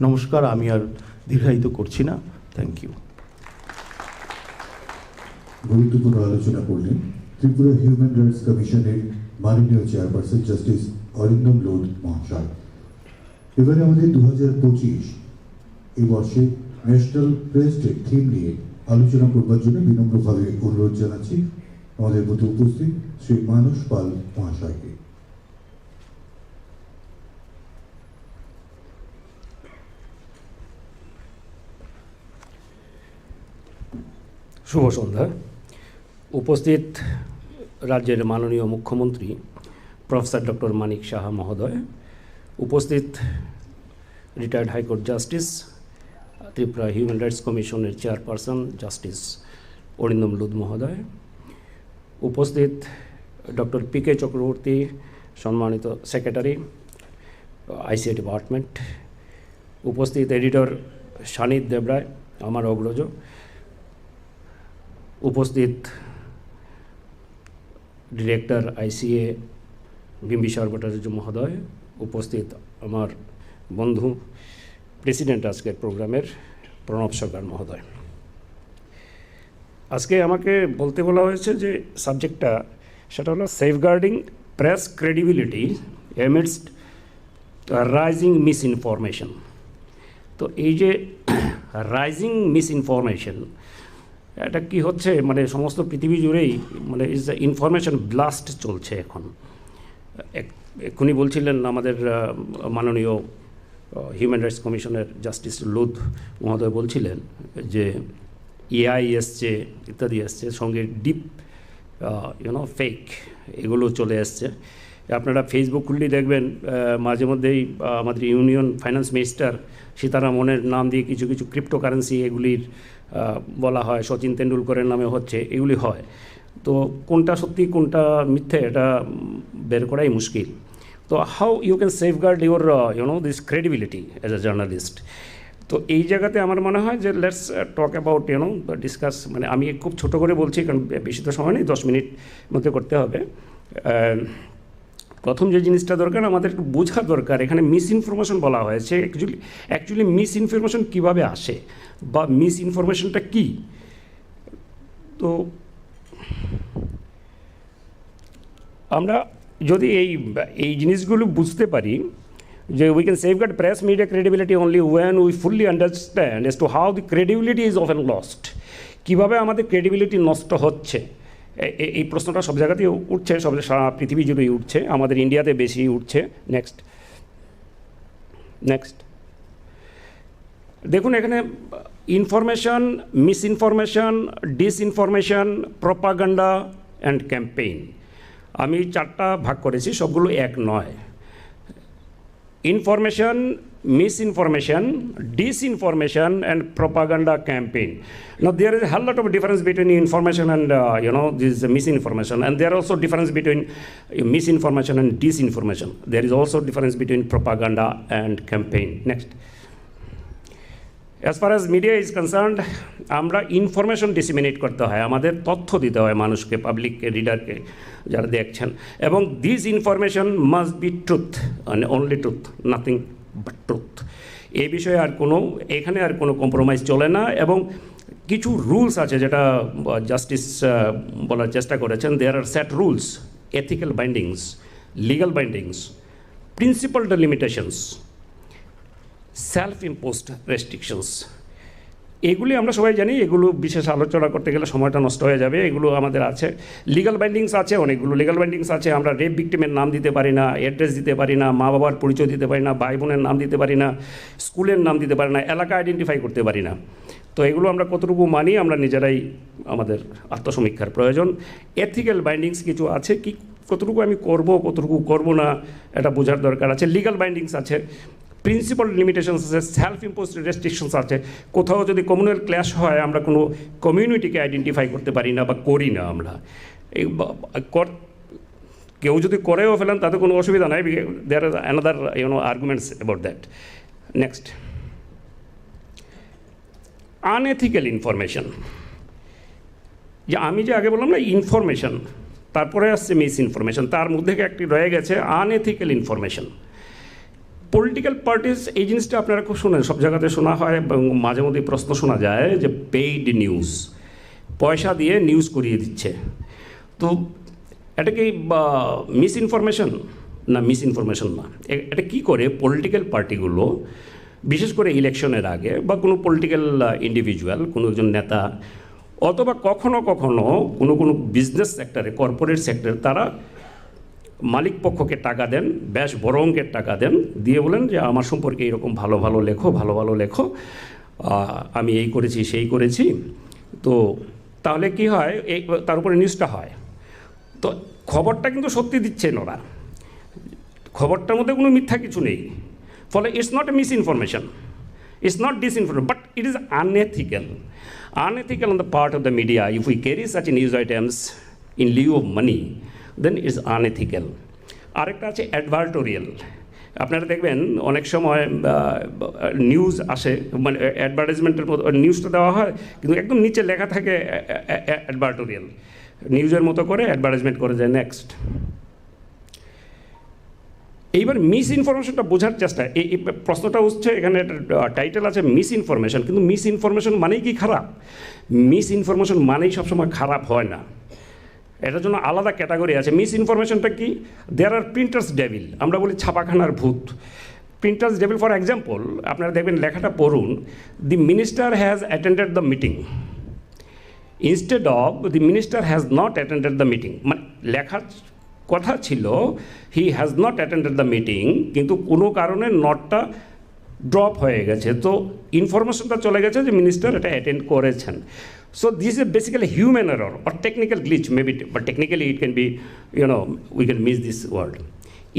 নমস্কার, আমি আর দীর্ঘায়িত করছি না। Thank you. গুরুত্বপূর্ণ আলোচনা করলেন ত্রিপুরা হিউম্যান রাইটস কমিশনের মাননীয় চেয়ারপারসন জাস্টিস অরিন্দম লোধ মহাশয়। এবারে আমাদের 2025 এই বর্ষে ন্যাশনাল প্রেস ডে থিম নিয়ে আলোচনা করবার জন্য বিনম্রভাবে অনুরোধ জানাচ্ছি আমাদের মধ্যে উপস্থিত শ্রী মানস পাল মহাশয়কে। শুভ সন্ধ্যা। উপস্থিত রাজ্যের মাননীয় মুখ্যমন্ত্রী প্রফেসর ডক্টর মানিক সাহা মহোদয়, উপস্থিত retired high court justice, Tripura human rights কমিশনের চেয়ারপারসন জাস্টিস অরিন্দম লোধ মহোদয়, উপস্থিত ডক্টর পি.কে. চক্রবর্তী, সম্মানিত সেক্রেটারি আইসিআই ডিপার্টমেন্ট, উপস্থিত এডিটর সানিদ দেবরায় আমার অগ্রজ, উপস্থিত ডিরেক্টর আইসিএ বিম্বিসার ভট্টাচার্য মহোদয়, উপস্থিত আমার বন্ধু প্রেসিডেন্ট আজকের প্রোগ্রামের প্রণব সরকার মহোদয়। আজকে আমাকে বলতে বলা হয়েছে যে সাবজেক্টটা সেটা হলো safeguarding press credibility amidst rising misinformation. তো এই যে রাইজিং মিস ইনফরমেশন, এটা কি হচ্ছে, মানে সমস্ত পৃথিবী জুড়েই মানে ইজ দ্য ইনফরমেশন ব্লাস্ট চলছে এখন। এক্ষুনি বলছিলেন আমাদের মাননীয় হিউম্যান রাইটস কমিশনের জাস্টিস লোধ মহোদয় বলছিলেন যে এআই এসছে, ইত্যাদি এসছে, সঙ্গে ডিপ ফেক এগুলো চলে এসছে। আপনারা ফেসবুক খুললেই দেখবেন মাঝে মধ্যেই আমাদের ইউনিয়ন ফাইন্যান্স মিনিস্টার সীতারামনের নাম দিয়ে কিছু কিছু ক্রিপ্টোকারেন্সি এগুলির বলা হয়, সচিন তেন্ডুলকরের নামে হচ্ছে, এগুলি হয়। তো কোনটা সত্যি কোনটা মিথ্যে এটা বের করাই মুশকিল। তো how you can safeguard your this credibility as a journalist. তো এই জায়গাতে আমার মনে হয় যে লেটস টক অ্যাবাউট ডিসকাস, মানে আমি খুব ছোটো করে বলছি কারণ বেশি তো সময় নেই, 10 মিনিট মধ্যে করতে হবে। প্রথম যে জিনিসটা দরকার, আমাদের একটু বোঝা দরকার এখানে মিস ইনফরমেশন বলা হয়েছে, অ্যাকচুয়ালি মিস ইনফরমেশন কীভাবে আসে বা মিস ইনফরমেশনটা কী। তো আমরা যদি এই জিনিসগুলো বুঝতে পারি যে we can safeguard press media credibility only when we fully understand as to how the credibility is often lost. কীভাবে আমাদের ক্রেডিবিলিটি নষ্ট হচ্ছে, এই প্রশ্নটা সব জায়গাতেই উঠছে, সব সারা পৃথিবী জুড়েই উঠছে, আমাদের ইন্ডিয়াতে বেশি উঠছে। নেক্সট দেখুন, এখানে information, misinformation, disinformation, propaganda and campaign, আমি 4টা ভাগ করেছি, সবগুলো এক নয়। Information, misinformation, disinformation and propaganda campaign. Now there is a whole lot of difference between information and this misinformation, and there are also difference between misinformation and disinformation. There is also difference between propaganda and campaign. Next. As far as media is concerned, আমরা information disseminate করতে হয়, আমাদের তথ্য দিতে হয় মানুষকে, পাবলিককে, রিডারকে যারা দেখছেন, এবং this information must be truth, মানে only truth, nothing but truth. এই বিষয়ে এখানে আর কোনো কম্প্রোমাইজ চলে না। এবং কিছু রুলস আছে যেটা জাস্টিস বলার চেষ্টা করেছেন, there are set rules, ethical bindings, legal bindings, principle limitations, self imposed restrictions. এগুলি আমরা সবাই জানি, এগুলো বিশেষ আলোচনা করতে গেলে সময়টা নষ্ট হয়ে যাবে। এগুলো আমাদের আছে। লিগাল বাইন্ডিংস আছে, অনেকগুলো লিগাল বাইন্ডিংস আছে। আমরা রেপ ভিক্টিমের নাম দিতে পারি না, অ্যাড্রেস দিতে পারি না, মা বাবার পরিচয় দিতে পারি না, ভাই বোনের নাম দিতে পারি না, স্কুলের নাম দিতে পারি না, এলাকা আইডেন্টিফাই করতে পারি না। তো এগুলো আমরা কতটুকু মানি, আমরা নিজেরাই, আমাদের আত্মসমীক্ষার প্রয়োজন। এথিক্যাল বাইন্ডিংস কিছু আছে, কি কতটুকু আমি করব, কতটুকু করব না, এটা বোঝার দরকার আছে। লিগাল বাইন্ডিংস আছে, প্রিন্সিপাল লিমিটেশনস আছে, সেলফ ইম্পোজড রেস্ট্রিকশনস আছে। কোথাও যদি কমিউনাল ক্ল্যাশ হয়, আমরা কোনো কমিউনিটিকে আইডেন্টিফাই করতে পারি না বা করি না। আমরা কেউ যদি করেও ফেলেন তাতে কোনো অসুবিধা নাই, there are another arguments about that. Next, unethical information. যে আমি যে আগে বললাম না ইনফরমেশন, তারপরে আসছে মিস ইনফরমেশন, তার মধ্যে একটি রয়ে গেছে আনএথিক্যাল ইনফরমেশন। পলিটিক্যাল পার্টিস এই জিনিসটা আপনারা খুব শোনেন, সব জায়গাতে শোনা হয় এবং মাঝে মধ্যে প্রশ্ন শোনা যায় যে পেইড নিউজ, পয়সা দিয়ে নিউজ করিয়ে দিচ্ছে। তো এটা কি মিস ইনফরমেশন? না, মিস ইনফরমেশন না। এটা কী করে পলিটিক্যাল পার্টিগুলো বিশেষ করে ইলেকশনের আগে বা কোনো পলিটিক্যাল ইন্ডিভিজুয়াল, কোনো একজন নেতা অথবা কখনো কখনো কোনো বিজনেস সেক্টরে, কর্পোরেট সেক্টরে তারা মালিক পক্ষকে টাকা দেন, বেশ বড় অঙ্কের টাকা দেন, দিয়ে বলেন যে আমার সম্পর্কে এরকম ভালো ভালো লেখো, আমি এই করেছি সেই করেছি। তো তাহলে কি হয়, তার উপরে নিউজটা হয়। তো খবরটা কিন্তু সত্যি দিচ্ছেন ওরা, খবরটার মধ্যে কোনো মিথ্যা কিছু নেই। ফলে it's not a miss information, it's not disinformation, but it is unethical on the part of the media. If we carry such news items in lieu of money, then it's unethical. আরেকটা আছে অ্যাডভার্টোরিয়াল। আপনারা দেখবেন অনেক সময় news আসে, মানে অ্যাডভার্টাইজমেন্টের মতো নিউজটা দেওয়া হয়, কিন্তু একদম নিচে লেখা থাকে অ্যাডভার্টোরিয়াল, নিউজের মতো করে অ্যাডভার্টাইজমেন্ট করে যায় নেক্সট। এইবার মিস ইনফরমেশনটা বোঝার চেষ্টা, এই প্রশ্নটা হচ্ছে এখানে টাইটেল আছে মিস ইনফরমেশন, কিন্তু মিস ইনফরমেশন মানেই কি খারাপ? মিস ইনফরমেশন মানেই সবসময় খারাপ হয় না, এটার জন্য আলাদা ক্যাটাগরি আছে। মিস ইনফরমেশনটা কি? দেয়ার আর প্রিন্টার্স ডেভিল, আমরা বলি ছাপাখানার ভূত। প্রিন্টার্স ডেভিল ফর এক্সাম্পল, আপনারা দেখবেন লেখাটা পড়ুন, দি minister has attended the meeting instead of the minister has not attended the meeting. মানে লেখার কথা ছিল he has not attended the meeting, কিন্তু কোনো কারণে নটটা ড্রপ হয়ে গেছে, তো ইনফরমেশনটা চলে গেছে যে মিনিস্টার এটা অ্যাটেন্ড করেছেন। So this is basically human error or technical glitch maybe, but technically it can be, we can miss this word.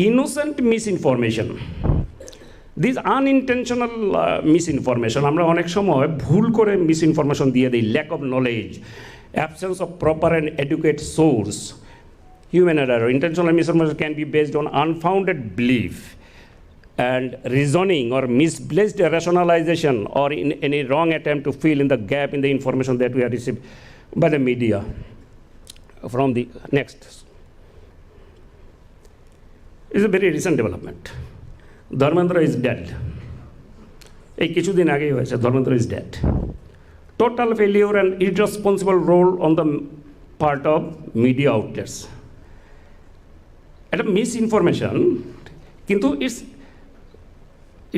Innocent misinformation. This unintentional misinformation, আমরা অনেক সময় ভুল করে মিসইনফরমেশন দিয়ে দিই, lack of knowledge, absence of proper and adequate source. Human error. Intentional misinformation can be based on unfounded belief and reasoning or misplaced rationalization or in any wrong attempt to fill in the gap in the information that we have received by the media. From the next is a very recent development. Dharmendra is dead. এই কিছুদিন আগেই হয়েছে, Dharmendra is dead. Total failure and irresponsible role on the part of media outlets. এটা misinformation, কিন্তু it's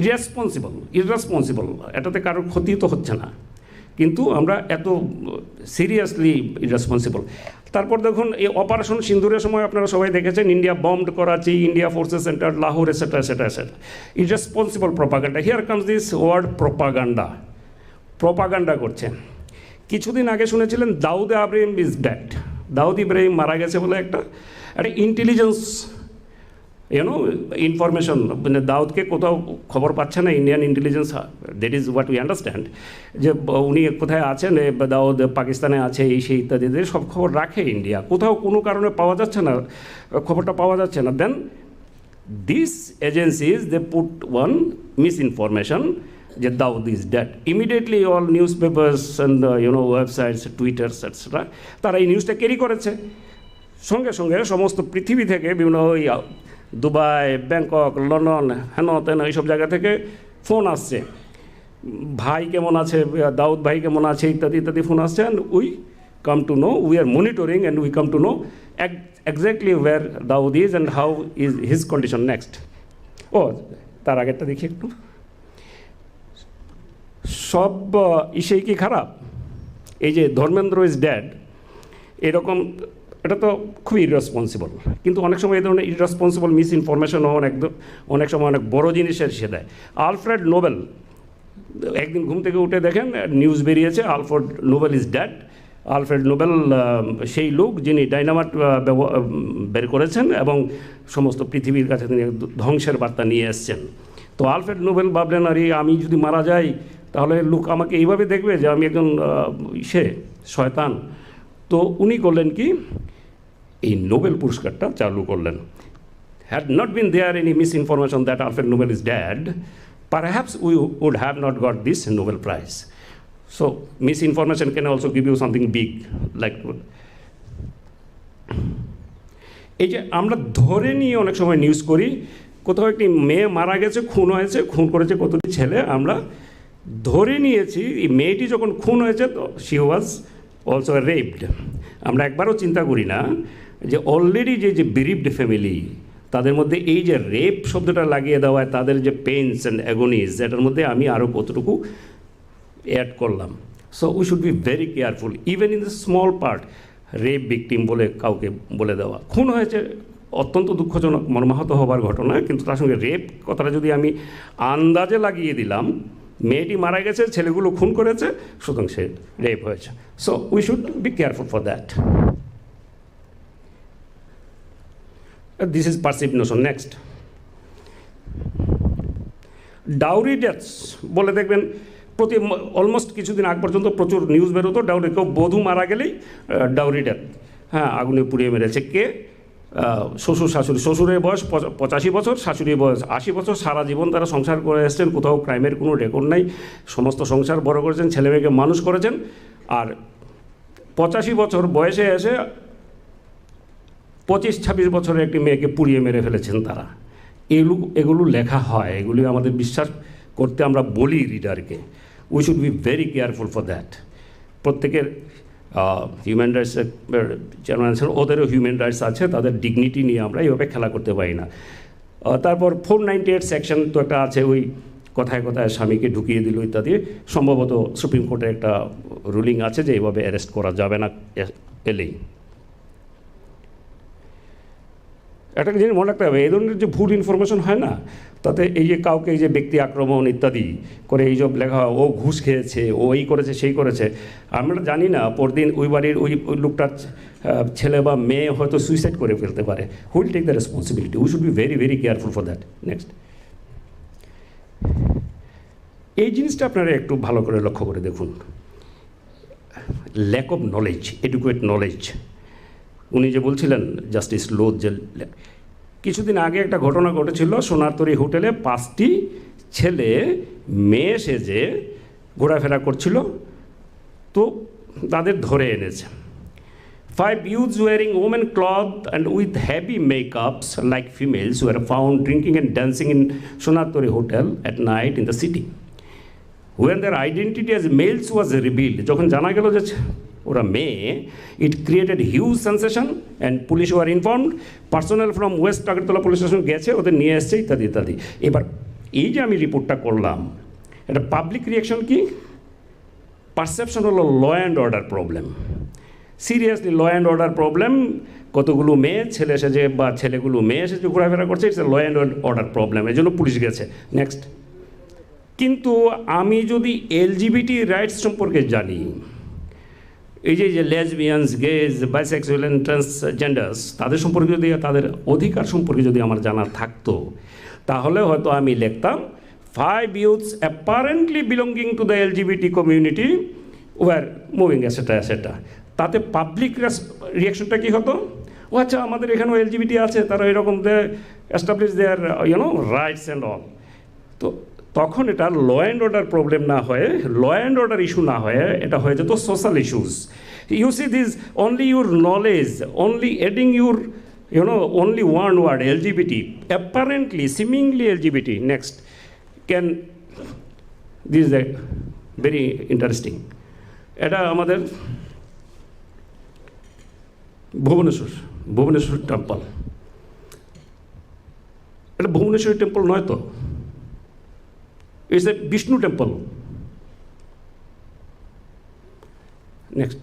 irresponsible, এটাতে কারোর ক্ষতি তো হচ্ছে না, কিন্তু আমরা এত সিরিয়াসলি ইররেসপন্সিবল। তারপর দেখুন এই অপারেশন সিন্দুরের সময় আপনারা সবাই দেখেছেন, India bombed Karachi, India forces centre Lahore, etcetera. Irresponsible propaganda. Here comes this word propaganda করছেন। কিছুদিন আগে শুনেছিলেন দাউদ ইব্রাহিম ইজ ডেড, দাউদ ইব্রাহিম মারা গেছে বলে একটা ইন্টেলিজেন্স ইনফরমেশন, মানে দাউদকে কোথাও খবর পাচ্ছে না Indian intelligence, that is what we understand, যে উনি কোথায় আছেন, দাউদ পাকিস্তানে আছে, এই সেই ইত্যাদি সব খবর রাখে ইন্ডিয়া, কোথাও কোনো কারণে পাওয়া যাচ্ছে না, খবরটা পাওয়া যাচ্ছে না। Then this agencies they put one misinformation যে Dawood is dead. Immediately all newspapers and websites, twitters etcetera, তারা এই নিউজটা ক্যারি করেছে। সঙ্গে সঙ্গে সমস্ত পৃথিবী থেকে বিভিন্ন দুবাই, ব্যাংকক, লন্ডন, হেন তেন এইসব জায়গা থেকে ফোন আসছে, ভাই কেমন আছে, দাউদ ভাই কেমন আছে, ইত্যাদি ফোন আসছে। And we come to know, we are monitoring and we come to know exactly where Dawood is and how is his condition next. ও তার আগেরটা দেখি একটু, সব ইসেই কি খারাপ? এই যে ধর্মেন্দ্র ইজ ড্যাড, এরকম এটা তো খুবই ইররেসপন্সিবল, কিন্তু অনেক সময় এই ধরনের ইররেসপন্সিবল মিস ইনফরমেশনও অনেক সময় অনেক বড় জিনিসের এসে দেয়। আলফ্রেড নোবেল, একদিন ঘুম থেকে উঠে দেখেন নিউজ বেরিয়েছে Alfred Nobel is dad. Alfred Nobel সেই লোক যিনি ডাইনামাইট বের করেছেন এবং সমস্ত পৃথিবীর কাছে তিনি ধ্বংসের বার্তা নিয়ে এসছেন। তো আলফ্রেড নোবেল ভাবলেন, আরে আমি যদি মারা যাই তাহলে লোক আমাকে এইভাবে দেখবে যে আমি একজন শয়তান। তো উনি করলেন কি, এই নোবেল পুরস্কারটা চালু করলেন। Had not been there any misinformation that Alfred Nobel is dead, perhaps we would have not got this Nobel prize. So misinformation can also give you something big, like এই যে আমরা ধরে নিয়ে অনেক সময় news করি, কোথাও একটি মেয়ে মারা গেছে, খুন হয়েছে, খুন করেছে কতটি ছেলে, আমরা ধরে নিয়েছি এই মেয়েটি যখন খুন হয়েছে তো শি ওয়াজ অলসো রেপড। আমরা একবারও চিন্তা করি না যে অলরেডি যে বিরিভড ফ্যামিলি, তাদের মধ্যে এই যে রেপ শব্দটা লাগিয়ে দেওয়ায় তাদের যে পেইনস অ্যান্ড অ্যাগোনিজ, এটার মধ্যে আমি আরও কতটুকু অ্যাড করলাম। So we should be very careful even in the small part. Rape victim বলে কাউকে বলে দেওয়া, খুন হয়েছে অত্যন্ত দুঃখজনক মর্মাহত হবার ঘটনা, কিন্তু তার সঙ্গে রেপ কথাটা যদি আমি আন্দাজে লাগিয়ে দিলাম, মেয়েটি মারা গেছে, ছেলেগুলো খুন করেছে, সুতরাং সে রেপ হয়েছে। So we should be careful for that. This is perceive Notion. Next, dowry deaths বলে দেখবেন অলমোস্ট কিছুদিন আগ পর্যন্ত প্রচুর নিউজ বেরোতো ডাউরি, কেউ বধূ মারা গেলেই ডাউরি ডেথ, হ্যাঁ আগুনে পুড়িয়ে মেরেছে। কে? শ্বশুর শাশুড়ি। শ্বশুরের বয়স 85 বছর, শাশুড়ির বয়স 80 বছর, সারা জীবন তারা সংসার করে এসছেন, কোথাও ক্রাইমের কোনো রেকর্ড নাই, সমস্ত সংসার বড় করেছেন, ছেলে মেয়েকে মানুষ করেছেন, আর 85 বছর বয়সে এসে 25-26 বছরের একটি মেয়েকে পুড়িয়ে মেরে ফেলেছেন তারা। এগুলো লেখা হয়, এগুলি আমাদের বিশ্বাস করতে আমরা বলি রিডারকে। We should be very careful for that. প্রত্যেকের হিউম্যান রাইটসের চেয়ারম্যান আছেন, ওদেরও হিউম্যান রাইটস আছে, তাদের ডিগনিটি নিয়ে আমরা এইভাবে খেলা করতে পারি না। তারপর 498 সেকশন তো একটা আছে, ওই কথায় কথায় স্বামীকে ঢুকিয়ে দিল ইত্যাদি। সম্ভবত সুপ্রিম কোর্টের একটা রুলিং আছে যে এইভাবে অ্যারেস্ট করা যাবে না এলেই। একটা জিনিস মনে রাখতে হবে, এই ধরনের যে ভুল ইনফরমেশন হয় না, তাতে এই যে কাউকে এই যে ব্যক্তি আক্রমণ ইত্যাদি করে এই সব লেখা হয়, ও ঘুষ খেয়েছে, ও এই করেছে সেই করেছে, আমরা জানি না পরদিন ওই বাড়ির ওই লোকটার ছেলে বা মেয়ে হয়তো সুইসাইড করে ফেলতে পারে। Who'll take the responsibility? We should be very very careful for that. Next, এই জিনিসটা আপনারা একটু ভালো করে লক্ষ্য করে দেখুন, lack of knowledge, educate knowledge. উনি যে বলছিলেন জাস্টিস লোধ, যে কিছুদিন আগে একটা ঘটনা ঘটেছিল সোনারতরী হোটেলে, 5টি ছেলে মেয়ে সেজে ঘোরাফেরা করছিল, তো তাদের ধরে এনেছে। 5 youths wearing women cloth and with heavy makeups like females were found drinking and dancing in Sonatori Hotel at night in the city. When their identity as males was revealed, যখন জানা গেল যে ওরা মেয়ে, it created huge sensation and police were informed. Personnel from West Agartala police station গেছে, ওদের নিয়ে এসছে ইত্যাদি ইত্যাদি। এবার এই যে আমি রিপোর্টটা করলাম, এটা পাবলিক রিয়াকশন কি? পারসেপশন হলো law and order problem. Seriously law and order problem. কতগুলো মেয়ে ছেলে এসেছে বা ছেলেগুলো মেয়ে এসেছে ঘোরাফেরা করছে, it's law and order problem, এই জন্য পুলিশ গেছে। নেক্সট, কিন্তু আমি যদি এলজিবিটি রাইটস সম্পর্কে জানি, এই যে লেসবিয়ানস, গেজ, বাইসেক্সুয়াল অ্যান্ড ট্রান্সজেন্ডার্স, তাদের সম্পর্কে যদি, তাদের অধিকার সম্পর্কে যদি আমার জানা থাকতো, তাহলে হয়তো আমি লিখতাম 5 youths apparently belonging to the LGBT community were moving এসেটা এসেটা। তাতে পাবলিক রিয়াকশনটা কী হতো? ও আচ্ছা, আমাদের এখানেও এলজিবিটি আছে, তারা এরকম establish their rights and all. তো তখন এটা ল অ্যান্ড অর্ডার প্রবলেম না হয়ে, ল অ্যান্ড অর্ডার ইস্যু না হয়ে, এটা হয়ে যেত social issues. You see this only your knowledge, only adding your only one word, LGBT, apparently, seemingly LGBT. Next, this is very interesting. এটা আমাদের ভুবনেশ্বর টেম্পল। এটা ভুবনেশ্বরী টেম্পল নয় তো, it's a Vishnu temple. Next,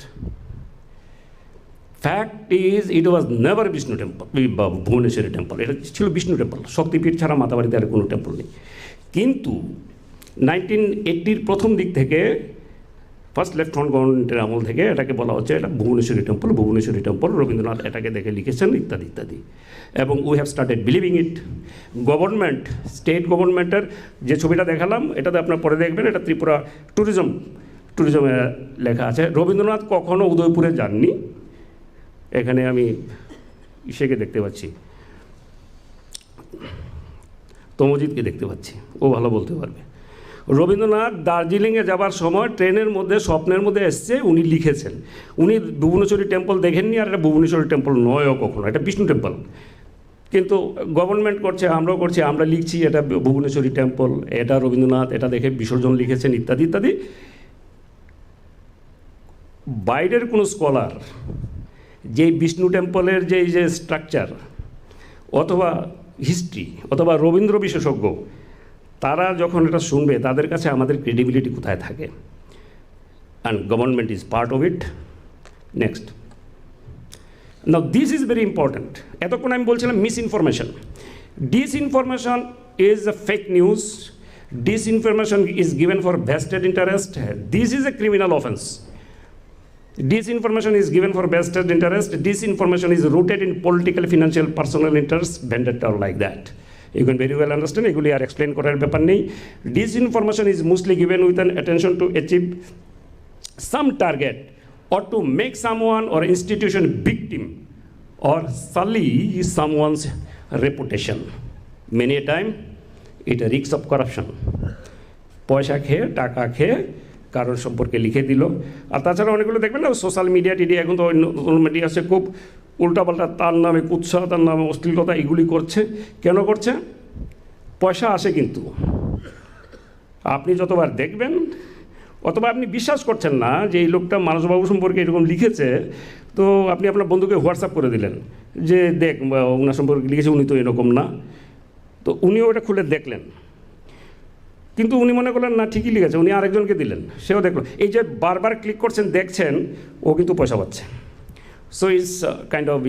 fact is it was never Vishnu temple, Bhubaneswari temple. এটা ছিল Vishnu temple, শক্তিপীঠ ছাড়া মাতাবাড়িতে আর কোনো temple নেই। কিন্তু 1980 প্রথম দিক থেকে, ফার্স্ট লেফটেন্যান্ট গভর্নমেন্টের আমল থেকে এটাকে বলা হচ্ছে এটা ভুবনেশ্বরী টেম্পল, ভুবনেশ্বরী টেম্পল। রবীন্দ্রনাথ এটাকে দেখে লিখেছেন ইত্যাদি ইত্যাদি, এবং we have started believing it. Government, state গভর্নমেন্টের যে ছবিটা দেখালাম, এটাতে আপনার পরে দেখবেন, এটা ত্রিপুরা ট্যুরিজমে লেখা আছে। রবীন্দ্রনাথ কখনো উদয়পুরে যাননি। এখানে আমি ইসেকে দেখতে পাচ্ছি, তমজিৎকে দেখতে পাচ্ছি, ও ভালো বলতে পারবে। রবীন্দ্রনাথ দার্জিলিংয়ে যাবার সময় ট্রেনের মধ্যে স্বপ্নের মধ্যে এসছে, উনি লিখেছেন। উনি ভুবনেশ্বরী টেম্পল দেখেননি, আর এটা ভুবনেশ্বরী টেম্পল নয়ও কখনো, এটা বিষ্ণু টেম্পল। কিন্তু গভর্নমেন্ট করছে, আমরাও করছি, আমরা লিখছি এটা ভুবনেশ্বরী টেম্পল, এটা রবীন্দ্রনাথ, এটা দেখে বিসর্জন লিখেছেন ইত্যাদি ইত্যাদি। বাইরের কোনো স্কলার যেই বিষ্ণু টেম্পলের যে স্ট্রাকচার অথবা হিস্ট্রি অথবা রবীন্দ্র বিশেষজ্ঞ, তারা যখন এটা শুনবে তাদের কাছে আমাদের ক্রেডিবিলিটি কোথায় থাকে? And government is part of it. Next, now this is very important. এতক্ষণ আমি বলছিলাম misinformation. Disinformation is a fake news. Disinformation is given for vested interest. This is a criminal offense. Disinformation is given for vested interest. Disinformation is rooted in political, financial, personal interests, vendetta or like that. You can very well understand. এগুলি আর explain করার ব্যাপার নেই। Disinformation is mostly given with an attention to achieve some target or to make someone or institution victim or sully someone's reputation. Many a time, it risks of corruption. পয়সা খেয়ে, টাকা খেয়ে কারোর সম্পর্কে লিখে দিল। আর তাছাড়া অনেকগুলো দেখবেন না, সোশ্যাল মিডিয়া টিডিয়া, এখন তো মিডিয়া আছে খুব উল্টাপাল্টা, তার নামে কুৎসা, তার নামে অশ্লীলতা, এগুলি করছে। কেন করছে? পয়সা আসে, কিন্তু আপনি যতবার দেখবেন অথবা আপনি বিশ্বাস করছেন না যে এই লোকটা মানসবাবু সম্পর্কে এরকম লিখেছে, তো আপনি আপনার বন্ধুকে হোয়াটসঅ্যাপ করে দিলেন যে দেখ ওনার সম্পর্কে লিখেছে, উনি তো এরকম না। তো উনিও ওটা খুলে দেখলেন, কিন্তু উনি মনে করলেন না ঠিকই লিখেছে, উনি আরেকজনকে দিলেন, সেও দেখলো। এই যে বারবার ক্লিক করছেন, দেখছেন, ও কিন্তু পয়সা পাচ্ছে। So is kind of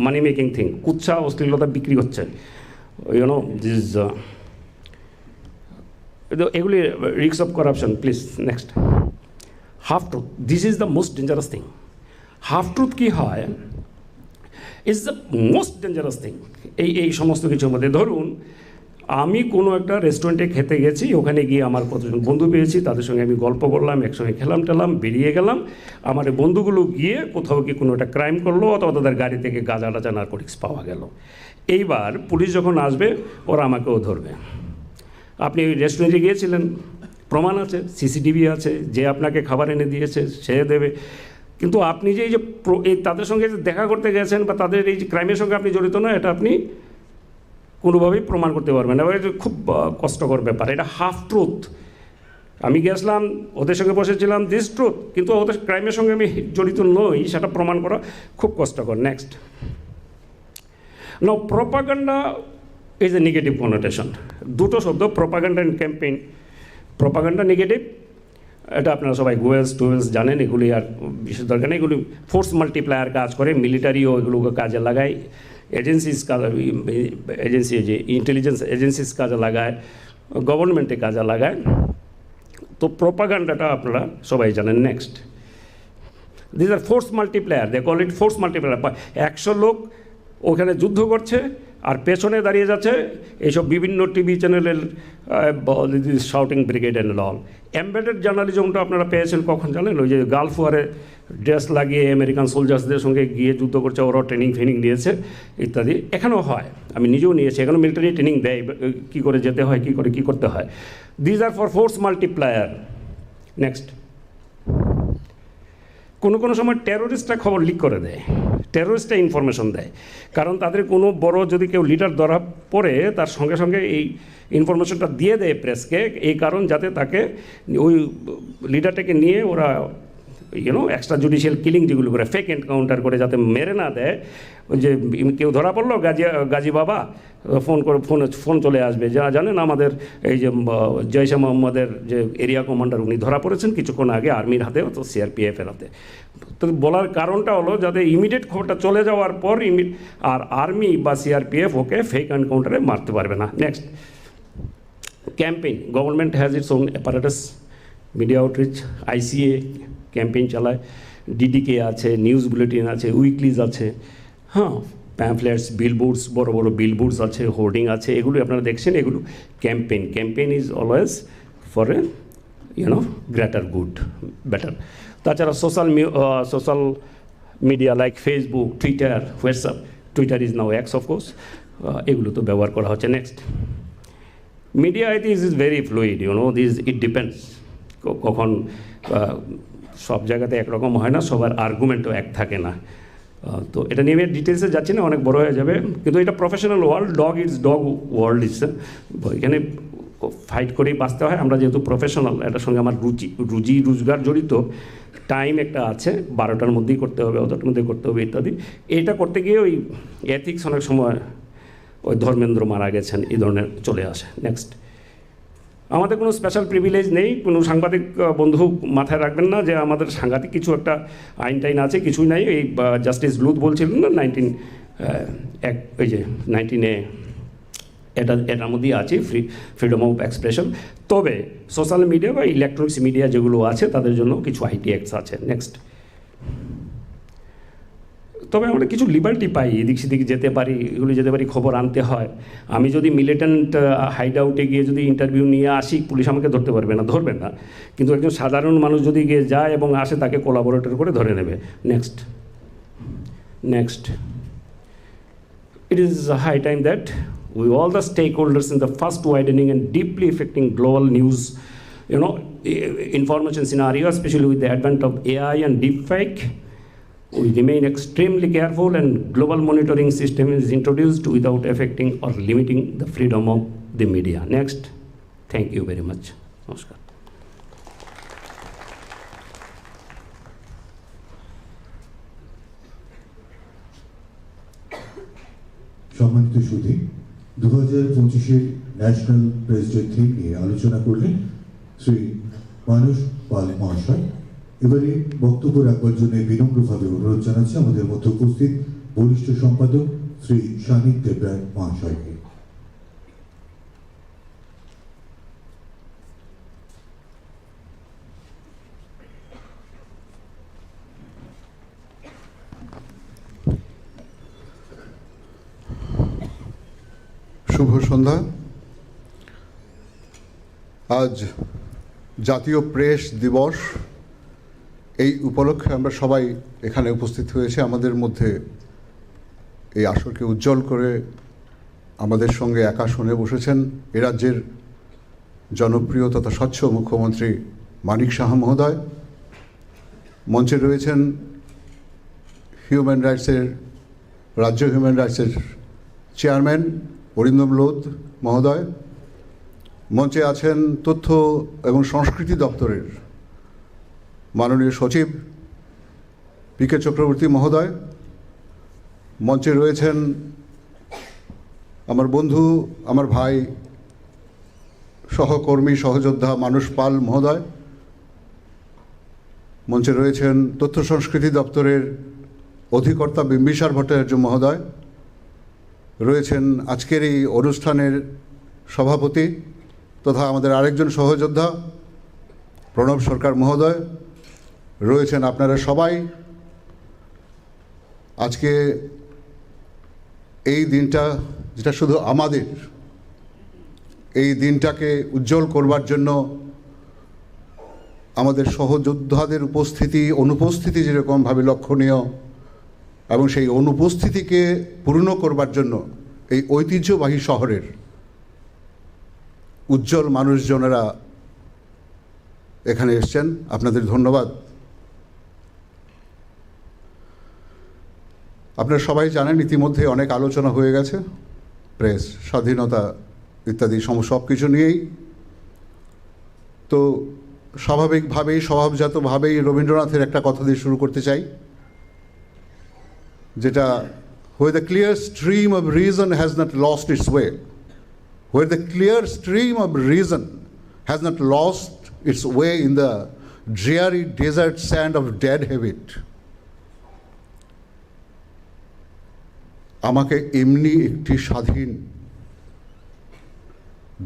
money making thing. কুৎসা, অশ্লীলতা বিক্রি হচ্ছে, দিস এগুলি risk of corruption. Please next, half truth. This is the most dangerous thing. Half truth কী হয়? Is the most dangerous thing এই সমস্ত কিছুর মধ্যে। ধরুন আমি কোনো একটা রেস্টুরেন্টে খেতে গেছি, ওখানে গিয়ে আমার কতজন বন্ধু পেয়েছি, তাদের সঙ্গে আমি গল্প করলাম, একসঙ্গে খেলাম টেলাম, বেরিয়ে গেলাম। আমার বন্ধুগুলো গিয়ে কোথাও কি কোনো একটা ক্রাইম করলো, অথবা তাদের গাড়ি থেকে গাঁজা টাজা নারকোটিক্স পাওয়া গেল। এইবার পুলিশ যখন আসবে, ওরা আমাকেও ধরবে। আপনি ওই রেস্টুরেন্টে গিয়েছিলেন, প্রমাণ আছে, সিসিটিভি আছে, যে আপনাকে খাবার এনে দিয়েছে সে দেবে। কিন্তু আপনি যে এই তাদের সঙ্গে দেখা করতে গেছেন বা তাদের এই যে ক্রাইমের সঙ্গে আপনি জড়িত না, এটা আপনি কোনোভাবেই প্রমাণ করতে পারবেন না। এটা খুব কষ্টকর ব্যাপার। এটা হাফ ট্রুথ। আমি গেছিলাম, ওদের সঙ্গে বসেছিলাম, দিস ট্রুথ, কিন্তু ওদের ক্রাইমের সঙ্গে আমি জড়িত নই, সেটা প্রমাণ করা খুব কষ্টকর। Next, now propaganda is a negative connotation. দুটো শব্দ, propaganda and campaign. Propaganda negative, এটা আপনারা সবাই টুয়েলস জানেন, এগুলি আর বিশেষ দরকার নেই। এগুলি ফোর্স মাল্টিপ্লায়ার কাজ করে, মিলিটারিও এগুলোকে কাজে লাগায়, এজেন্সি যে ইন্টেলিজেন্স এজেন্সিস কাজে লাগায়, গভর্নমেন্টে কাজে লাগায়। তো প্রপাগান্ডাটা আপনারা সবাই জানেন। Next, this are force multiplier, they call it force multiplier. 100 লোক ওখানে যুদ্ধ করছে আর পেছনে দাঁড়িয়ে যাচ্ছে এইসব বিভিন্ন টিভি চ্যানেলের shouting brigade and all. Embedded জার্নালিজমটা আপনারা পেয়েছেন কখন জানেন? ওই যে গালফ ওয়ারে ড্রেস লাগিয়ে আমেরিকান সোলজার্সদের সঙ্গে গিয়ে যুদ্ধ করছে, ওরাও ট্রেনিং নিয়েছে ইত্যাদি। এখানেও হয়, আমি নিজেও নিয়েছি, এখানেও মিলিটারি ট্রেনিং দেয়, কী করে যেতে হয়, কী করতে হয়। These are for force multiplier. Next, কোনো সময় টেরোরিস্টরা খবর লিক করে দেয়, টেরোরিস্টরা ইনফরমেশন দেয়, কারণ তাদের কোনো বড় যদি কেউ লিডার ধরা পড়ে, তার সঙ্গে সঙ্গে এই ইনফরমেশনটা দিয়ে দেয় প্রেসকে, এই কারণ যাতে তাকে ওই লিডারটাকে নিয়ে ওরা এক্সট্রা জুডিশিয়াল কিলিং যেগুলো করে, ফেক এনকাউন্টার করে যাতে মেরে না দেয়। ওই যে কেউ ধরা পড়লো, গাজী বাবা ফোন চলে আসবে, যারা জানেন আমাদের এই যে জৈশে মোহাম্মদের যে এরিয়া কমান্ডার, উনি ধরা পড়েছেন কিছুক্ষণ আগে আর্মির হাতে, তো সিআরপিএফের হাতে। তো বলার কারণটা হলো যাতে ইমিডিয়েট খবরটা চলে যাওয়ার পর আর আর্মি বা সিআরপিএফ ওকে ফেক এনকাউন্টারে মারতে পারবে না। Next, campaign. Government has its own apparatus, media outreach, আইসিএ campaign চালায়, ডিডিকে আছে, নিউজ বুলেটিন আছে, উইকলিজ আছে, হ্যাঁ, প্যাম্পলেটস, বিলবোর্ডস, বড় বড় বিলবোর্ডস আছে, হোর্ডিং আছে, এগুলো আপনারা দেখছেন, এগুলো campaign. Campaign is always for a greater good, better. তাছাড়া social media like Facebook, Twitter, WhatsApp, Twitter is now X of course, এগুলো তো ব্যবহার করা হচ্ছে। Next, media I think is very fluid, it depends. কখন সব জায়গাতে একরকম হয় না, সবার আর্গুমেন্টও এক থাকে না। তো এটা নিয়ে আমি ডিটেলসে যাচ্ছি না, অনেক বড় হয়ে যাবে, কিন্তু এটা professional world, dog world is, এখানে ফাইট করেই বাঁচতে হয়। আমরা যেহেতু প্রফেশনাল, এটার সঙ্গে আমার রুজি রোজগার জড়িত, টাইম একটা আছে, 12টার মধ্যেই করতে হবে, অতটার মধ্যে করতে হবে ইত্যাদি। এটা করতে গিয়ে ওই এথিক্স অনেক সময় ওই ধর্মেন্দ্র মারা গেছেন এই ধরনের চলে আসে। নেক্সট, আমাদের কোনো স্পেশাল প্রিভিলেজ নেই, কোনো সাংবাদিক বন্ধু মাথায় রাখবেন না যে আমাদের সাংঘাতিক কিছু একটা আইন টাইন আছে, কিছুই নাই। এই জাস্টিস লুথ বলছিলেন না 19 এটার মধ্যেই আছে ফ্রিডম অফ এক্সপ্রেশন। তবে সোশ্যাল মিডিয়া বা ইলেকট্রনিক্স মিডিয়া যেগুলো আছে তাদের জন্য কিছু আইটি অ্যাক্টস আছে। নেক্সট, তবে আমরা কিছু লিবার্টি পাই, এদিক সেদিক যেতে পারি, এগুলো যেতে পারি, খবর আনতে হয়। আমি যদি মিলিটেন্ট হাইড আউটে গিয়ে যদি ইন্টারভিউ নিয়ে আসি, পুলিশ আমাকে ধরতে পারবে না, ধরবেন না, কিন্তু একজন সাধারণ মানুষ যদি গিয়ে যায় এবং আসে, তাকে কোলাবোরেটর করে ধরে নেবে। Next, it is a high time that we all the stakeholders in the fast widening and deeply affecting global news, information scenario, especially with the advent of AI and deepfake, we remain extremely careful and global monitoring system is introduced without affecting or limiting the freedom of the media. Next, thank you very much. Namaskar. সম্মানিত সুধী, 2025-এর national press day theme নিয়ে আলোচনা করলেন শ্রী মানুষ পাল মহাশয়। এবারে বক্তব্য রাখবার জন্য বিনম্রভাবে অনুরোধ জানাচ্ছি আমাদের মধ্যে উপস্থিত বরিষ্ঠ সম্পাদক শ্রী শানিক দেবরায় মহাশয়কে। শুভ সন্ধ্যা। আজ জাতীয় প্রেস দিবস, এই উপলক্ষে আমরা সবাই এখানে উপস্থিত হয়েছে। আমাদের মধ্যে এই আসরকে উজ্জ্বল করে আমাদের সঙ্গে একা শুনে বসেছেন এ রাজ্যের জনপ্রিয় তথা স্বচ্ছ মুখ্যমন্ত্রী মানিক সাহা মহোদয়। মঞ্চে রয়েছেন রাজ্য হিউম্যান রাইটসের চেয়ারম্যান অরিন্দম লোধ মহোদয়। মঞ্চে আছেন তথ্য এবং সংস্কৃতি দপ্তরের মাননীয় সচিব পি.কে. চক্রবর্তী মহোদয়। মঞ্চে রয়েছেন আমার বন্ধু, আমার ভাই, সহকর্মী, সহযোদ্ধা মানুষ পাল মহোদয়। মঞ্চে রয়েছেন তথ্য সংস্কৃতি দপ্তরের অধিকর্তা বিম্বিসার ভট্টাচার্য মহোদয়। রয়েছেন আজকের এই অনুষ্ঠানের সভাপতি তথা আমাদের আরেকজন সহযোদ্ধা প্রণব সরকার মহোদয়। রয়েছেন আপনারা সবাই। আজকে এই দিনটা, যেটা শুধু আমাদের, এই দিনটাকে উজ্জ্বল করবার জন্য আমাদের সহযোদ্ধাদের অনুপস্থিতি যেরকমভাবে লক্ষণীয়, এবং সেই অনুপস্থিতিকে পূর্ণ করবার জন্য এই ঐতিহ্যবাহী শহরের উজ্জ্বল মানুষজনেরা এখানে এসছেন। আপনাদের ধন্যবাদ। আপনারা সবাই জানেন, ইতিমধ্যে অনেক আলোচনা হয়ে গেছে প্রেস স্বাধীনতা ইত্যাদি সব কিছু নিয়েই। তো স্বভাবজাতভাবেই রবীন্দ্রনাথের একটা কথা দিয়ে শুরু করতে চাই, যেটা where the clear stream of reason has not lost its way, where the clear stream of reason has not lost its way in the dreary desert sand of dead habit, আমাকে এমনি একটি স্বাধীন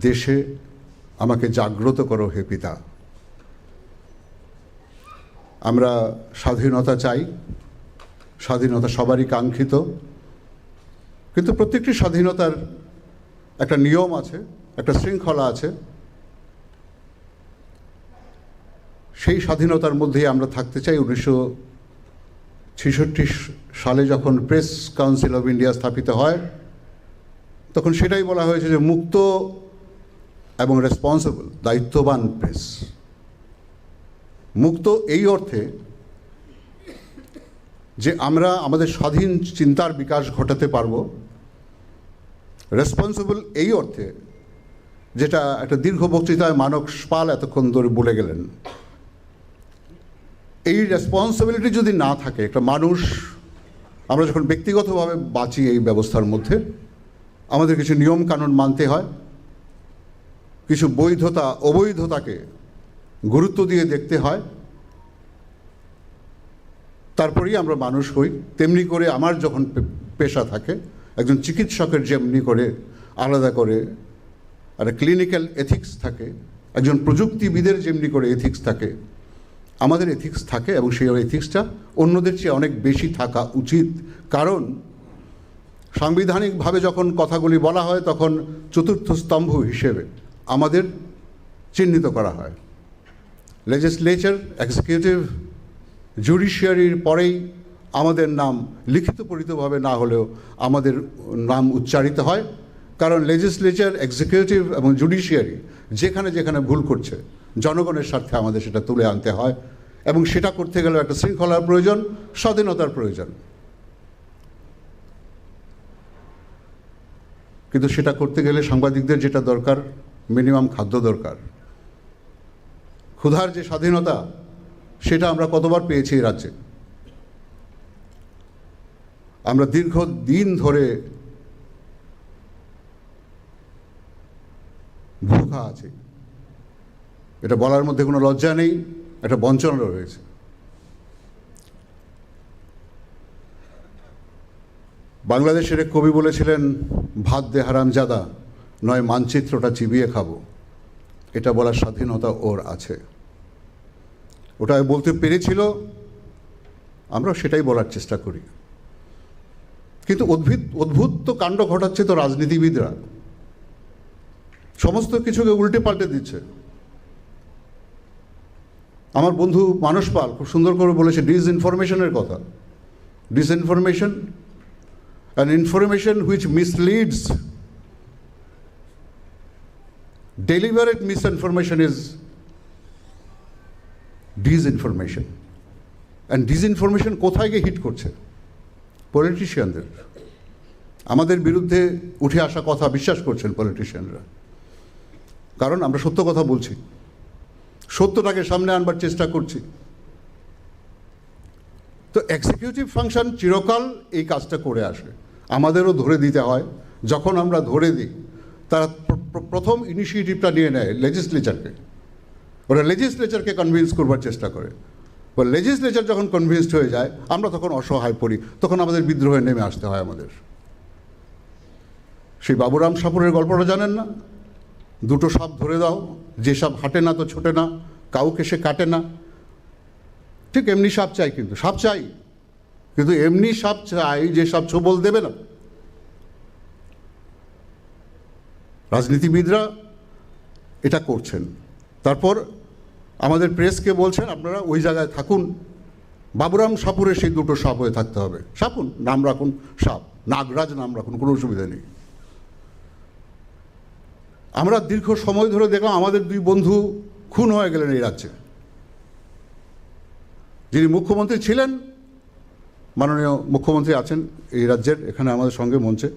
দেশে আমাকে জাগ্রত করো হে পিতা। আমরা স্বাধীনতা চাই, স্বাধীনতা সবারই কাঙ্ক্ষিত, কিন্তু প্রত্যেকটি স্বাধীনতার একটা নিয়ম আছে, একটা শৃঙ্খলা আছে। সেই স্বাধীনতার মধ্যেই আমরা থাকতে চাই। 1966 সালে যখন প্রেস কাউন্সিল অফ ইন্ডিয়া স্থাপিত হয়, তখন সেটাই বলা হয়েছে যে মুক্ত এবং রেসপন্সিবল, দায়িত্ববান প্রেস। মুক্ত এই অর্থে যে আমরা আমাদের স্বাধীন চিন্তার বিকাশ ঘটাতে পারবো। রেসপন্সিবল এই অর্থে, যেটা একটা দীর্ঘ বক্তৃতায় মানক পাল এতক্ষণ ধরে বলে গেলেন, এই রেসপন্সিবিলিটি যদি না থাকে, একটা মানুষ, আমরা যখন ব্যক্তিগতভাবে বাঁচি এই ব্যবস্থার মধ্যে, আমাদের কিছু নিয়ম কানুন মানতে হয়, কিছু বৈধতা অবৈধতাকে গুরুত্ব দিয়ে দেখতে হয়, তারপরেই আমরা মানুষ হই। তেমনি করে আমার যখন পেশা থাকে, একজন চিকিৎসকের যেমনি করে আলাদা করে একটা ক্লিনিক্যাল এথিক্স থাকে, একজন প্রযুক্তিবিদের যেমনি করে এথিক্স থাকে, আমাদের এথিক্স থাকে, এবং সেই এথিক্সটা অন্যদের চেয়ে অনেক বেশি থাকা উচিত। কারণ সাংবিধানিকভাবে যখন কথাগুলি বলা হয়, তখন চতুর্থ স্তম্ভ হিসেবে আমাদের চিহ্নিত করা হয়। লেজিসলেচার, এক্সিকিউটিভ, জুডিশিয়ারির পরেই আমাদের নাম লিখিত পরিতভাবে না হলেও আমাদের নাম উচ্চারিত হয়। কারণ লেজিসলেচার, এক্সিকিউটিভ এবং জুডিশিয়ারি যেখানে যেখানে ভুল করছে, জনগণের স্বার্থে আমাদের সেটা তুলে আনতে হয়, এবং সেটা করতে গেলে একটা শৃঙ্খলার প্রয়োজন, স্বাধীনতার প্রয়োজন। কিন্তু সেটা করতে গেলে সাংবাদিকদের যেটা দরকার, মিনিমাম খাদ্য দরকার। ক্ষুধার যে স্বাধীনতা, সেটা আমরা কতবার পেয়েছি এই রাজ্যে? আমরা দীর্ঘদিন ধরে ভুখা আছি, এটা বলার মধ্যে কোনো লজ্জা নেই, একটা বঞ্চনা রয়েছে। বাংলাদেশের এক কবি বলেছিলেন, ভাত দে হারামজাদা, নয় মানচিত্রটা চিবিয়ে খাবো। এটা বলার স্বাধীনতা ওর আছে, ওটা বলতে পেরেছিল, আমরা সেটাই বলার চেষ্টা করি। কিন্তু অদ্ভুত তো কাণ্ড ঘটাচ্ছে তো রাজনীতিবিদরা, সমস্ত কিছুকে উল্টে পাল্টে দিচ্ছে। আমার বন্ধু মানস পাল খুব সুন্দর করে বলেছে ডিসইনফরমেশনের কথা। Disinformation, an information which misleads, deliberate misinformation is disinformation. And disinformation কোথায় গিয়ে হিট করছে? পলিটিশিয়ানদের। আমাদের বিরুদ্ধে উঠে আসা কথা বিশ্বাস করছেন পলিটিশিয়ানরা, কারণ আমরা সত্য কথা বলছি, সত্যটাকে সামনে আনবার চেষ্টা করছি। তো এক্সিকিউটিভ ফাংশন চিরকাল এই কাজটা করে আসে, আমাদেরও ধরে দিতে হয়। যখন আমরা ধরে দিই, তারা প্রথম ইনিশিয়েটিভটা নিয়ে নেয় লেজিসলেচারকে, ওরা লেজিসলেচারকে কনভিন্স করবার চেষ্টা করে। বা লেজিসলেচার যখন কনভিন্সড হয়ে যায়, আমরা তখন অসহায় পড়ি, তখন আমাদের বিদ্রোহে নেমে আসতে হয় আমাদের। সেই বাবুরাম সাপুরের গল্পটা জানেন না? দুটো সাপ ধরে দাও, যে সাপ হাঁটে না তো ছোটে না, কাউকে সে কাটে না। ঠিক এমনি সাপ চাই, কিন্তু সাপ চাই, কিন্তু এমনি সাপ চাই যে সাপ ছোবল দেবে না। রাজনীতিবিদরা এটা করছেন। তারপর আমাদের প্রেসকে বলছেন, আপনারা ওই জায়গায় থাকুন, বাবুরাম সাপুরের সেই দুটো সাপ হয়ে থাকতে হবে। সাপুন, নাম রাখুন সাপ, নাগরাজ নাম রাখুন, কোনো অসুবিধা নেই। আমরা দীর্ঘ সময় ধরে দেখলাম আমাদের দুই বন্ধু খুন হয়ে গেলেন এই রাজ্যে। যিনি মুখ্যমন্ত্রী ছিলেন, মাননীয় মুখ্যমন্ত্রী আছেন এই রাজ্যের, এখানে আমাদের সঙ্গে মঞ্চে,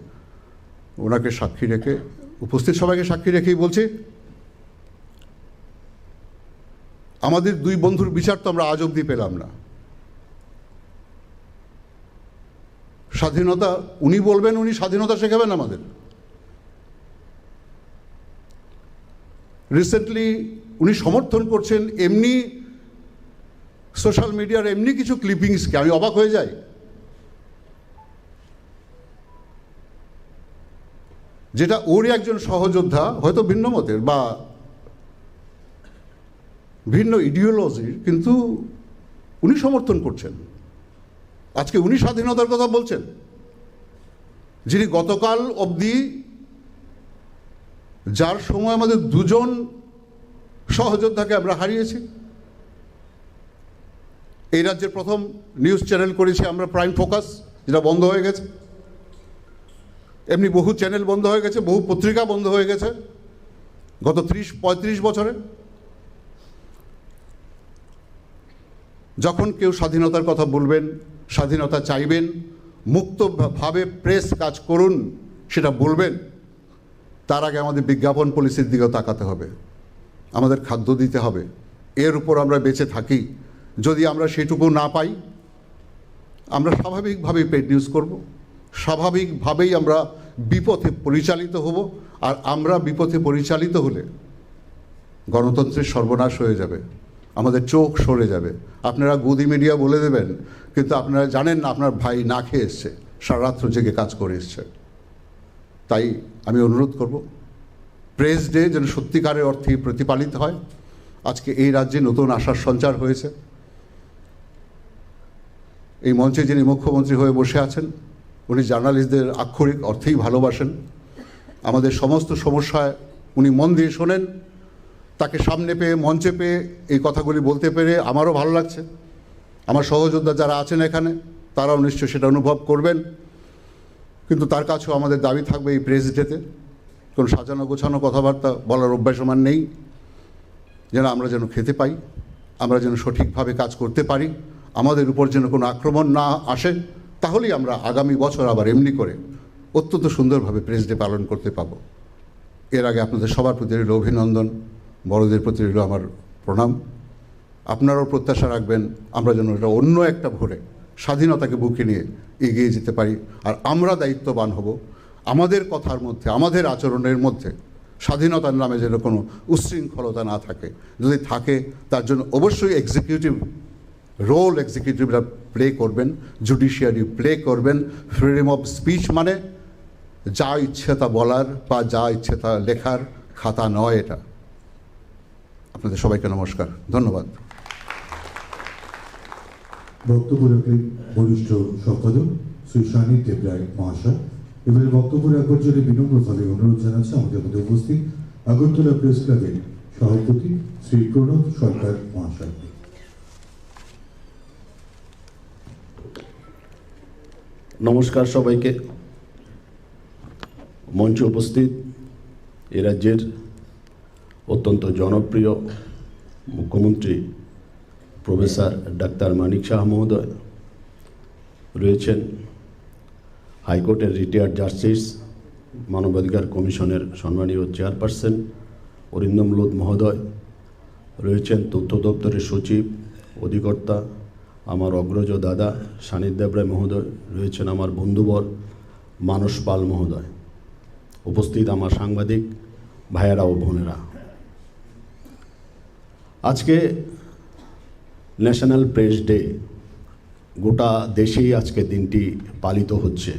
ওনাকে সাক্ষী রেখে, উপস্থিত সবাইকে সাক্ষী রেখেই বলছি, আমাদের দুই বন্ধুর বিচার তো আমরা আজ অবধি পেলাম না। স্বাধীনতা উনি বলবেন, উনি স্বাধীনতা শেখাবেন আমাদের। রিসেন্টলি উনি সমর্থন করছেন এমনি সোশ্যাল মিডিয়ার এমনি কিছু ক্লিপিংসকে, আমি অবাক হয়ে যাই। যেটা ওরই একজন সহযোদ্ধা, হয়তো ভিন্ন মতের বা ভিন্ন ইডিওলজির, কিন্তু উনি সমর্থন করছেন। আজকে উনি স্বাধীনতার কথা বলছেন, যিনি গতকাল অবধি, যার সময় আমাদের দুজন সহযোদ্ধাকে আমরা হারিয়েছি। এই রাজ্যের প্রথম নিউজ চ্যানেল করেছি আমরা প্রাইম ফোকাস, যেটা বন্ধ হয়ে গেছে। এমনি বহু চ্যানেল বন্ধ হয়ে গেছে, বহু পত্রিকা বন্ধ হয়ে গেছে গত 30-35 বছরে। যখন কেউ স্বাধীনতার কথা বলবেন, স্বাধীনতা চাইবেন, মুক্তভাবে প্রেস কাজ করুন সেটা বলবেন, তার আগে আমাদের বিজ্ঞাপন পলিসির দিকেও তাকাতে হবে, আমাদের খাদ্য দিতে হবে, এর উপর আমরা বেঁচে থাকি। যদি আমরা সেটুকু না পাই, আমরা স্বাভাবিকভাবেই পেড নিউজ করব, স্বাভাবিকভাবেই আমরা বিপথে পরিচালিত হব। আর আমরা বিপথে পরিচালিত হলে গণতন্ত্রের সর্বনাশ হয়ে যাবে, আমাদের চোখ সরে যাবে। আপনারা গদি মিডিয়া বলে দেবেন, কিন্তু আপনারা জানেন না আপনার ভাই না খেয়ে এসছে, সারারাত্র জেগে কাজ করে এসছে। তাই আমি অনুরোধ করব, প্রেস ডে যেন সত্যিকারের অর্থেই প্রতিপালিত হয়। আজকে এই রাজ্যে নতুন আশার সঞ্চার হয়েছে। এই মঞ্চে যিনি মুখ্যমন্ত্রী হয়ে বসে আছেন, উনি জার্নালিস্টদের আক্ষরিক অর্থেই ভালোবাসেন। আমাদের সমস্ত সমস্যায় উনি মন দিয়ে শোনেন। তাকে সামনে পেয়ে, মঞ্চে পেয়ে এই কথাগুলি বলতে পেরে আমারও ভালো লাগছে। আমার সহযোদ্ধা যারা আছেন এখানে, তারাও নিশ্চয়ই সেটা অনুভব করবেন। কিন্তু তার কাছেও আমাদের দাবি থাকবে এই প্রেস ডেতে কোনো সাজানো গোছানো কথাবার্তা বলার অভ্যাস আমার নেই, যেন আমরা যেন খেতে পাই, আমরা যেন সঠিকভাবে কাজ করতে পারি, আমাদের উপর যেন কোনো আক্রমণ না আসে। তাহলেই আমরা আগামী বছর আবার এমনি করে অত্যন্ত সুন্দরভাবে প্রেস ডে পালন করতে পাবো। এর আগে আপনাদের সবার প্রতি রইল অভিনন্দন, বড়দের প্রতি রইল আমার প্রণাম। আপনারাও প্রত্যাশা রাখবেন আমরা যেন এটা অন্য একটা ভোরে স্বাধীনতাকে বুকে নিয়ে এগিয়ে যেতে পারি। আর আমরা দায়িত্ববান হব আমাদের কথার মধ্যে, আমাদের আচরণের মধ্যে স্বাধীনতার নামে যেন কোনো উচ্ছৃঙ্খলতা না থাকে। যদি থাকে, তার জন্য অবশ্যই এক্সিকিউটিভরা প্লে করবেন, জুডিশিয়ারি প্লে করবেন। ফ্রিডম অফ স্পিচ মানে যা ইচ্ছে তা বলার বা যা ইচ্ছে তা লেখার খাতা নয় এটা। আপনাদের সবাইকে নমস্কার, ধন্যবাদ। বক্তব্য রাখলেন বরিষ্ঠ সম্পাদক শ্রী শানি দেবরায় মহাশয়। এবারে বক্তব্য রাখবার জন্য বিনম্রভাবে অনুরোধ জানাচ্ছে আমাদের মধ্যে উপস্থিত আগরতলা প্রেস ক্লাবের সভাপতি শ্রী প্রণব সরকার মহাশয়। নমস্কার সবাইকে। মঞ্চে উপস্থিত এ রাজ্যের অত্যন্ত জনপ্রিয় মুখ্যমন্ত্রী প্রফেসর ডাক্তার মানিক শাহ মহোদয় রয়েছেন, হাইকোর্টের রিটায়ার্ড জাস্টিস, মানবাধিকার কমিশনের সম্মানীয় চেয়ারপারসন অরিন্দম লোধ মহোদয় রয়েছেন, তথ্য দপ্তরের সচিব অধিকর্তা আমার অগ্রজ দাদা শানিত দেবরায় মহোদয় রয়েছেন, আমার বন্ধুবর মানস পাল মহোদয়, উপস্থিত আমার সাংবাদিক ভাইয়েরা ও বোনেরা। আজকে ন্যাশনাল প্রেস ডে, গোটা দেশেই আজকে দিনটি পালিত হচ্ছে।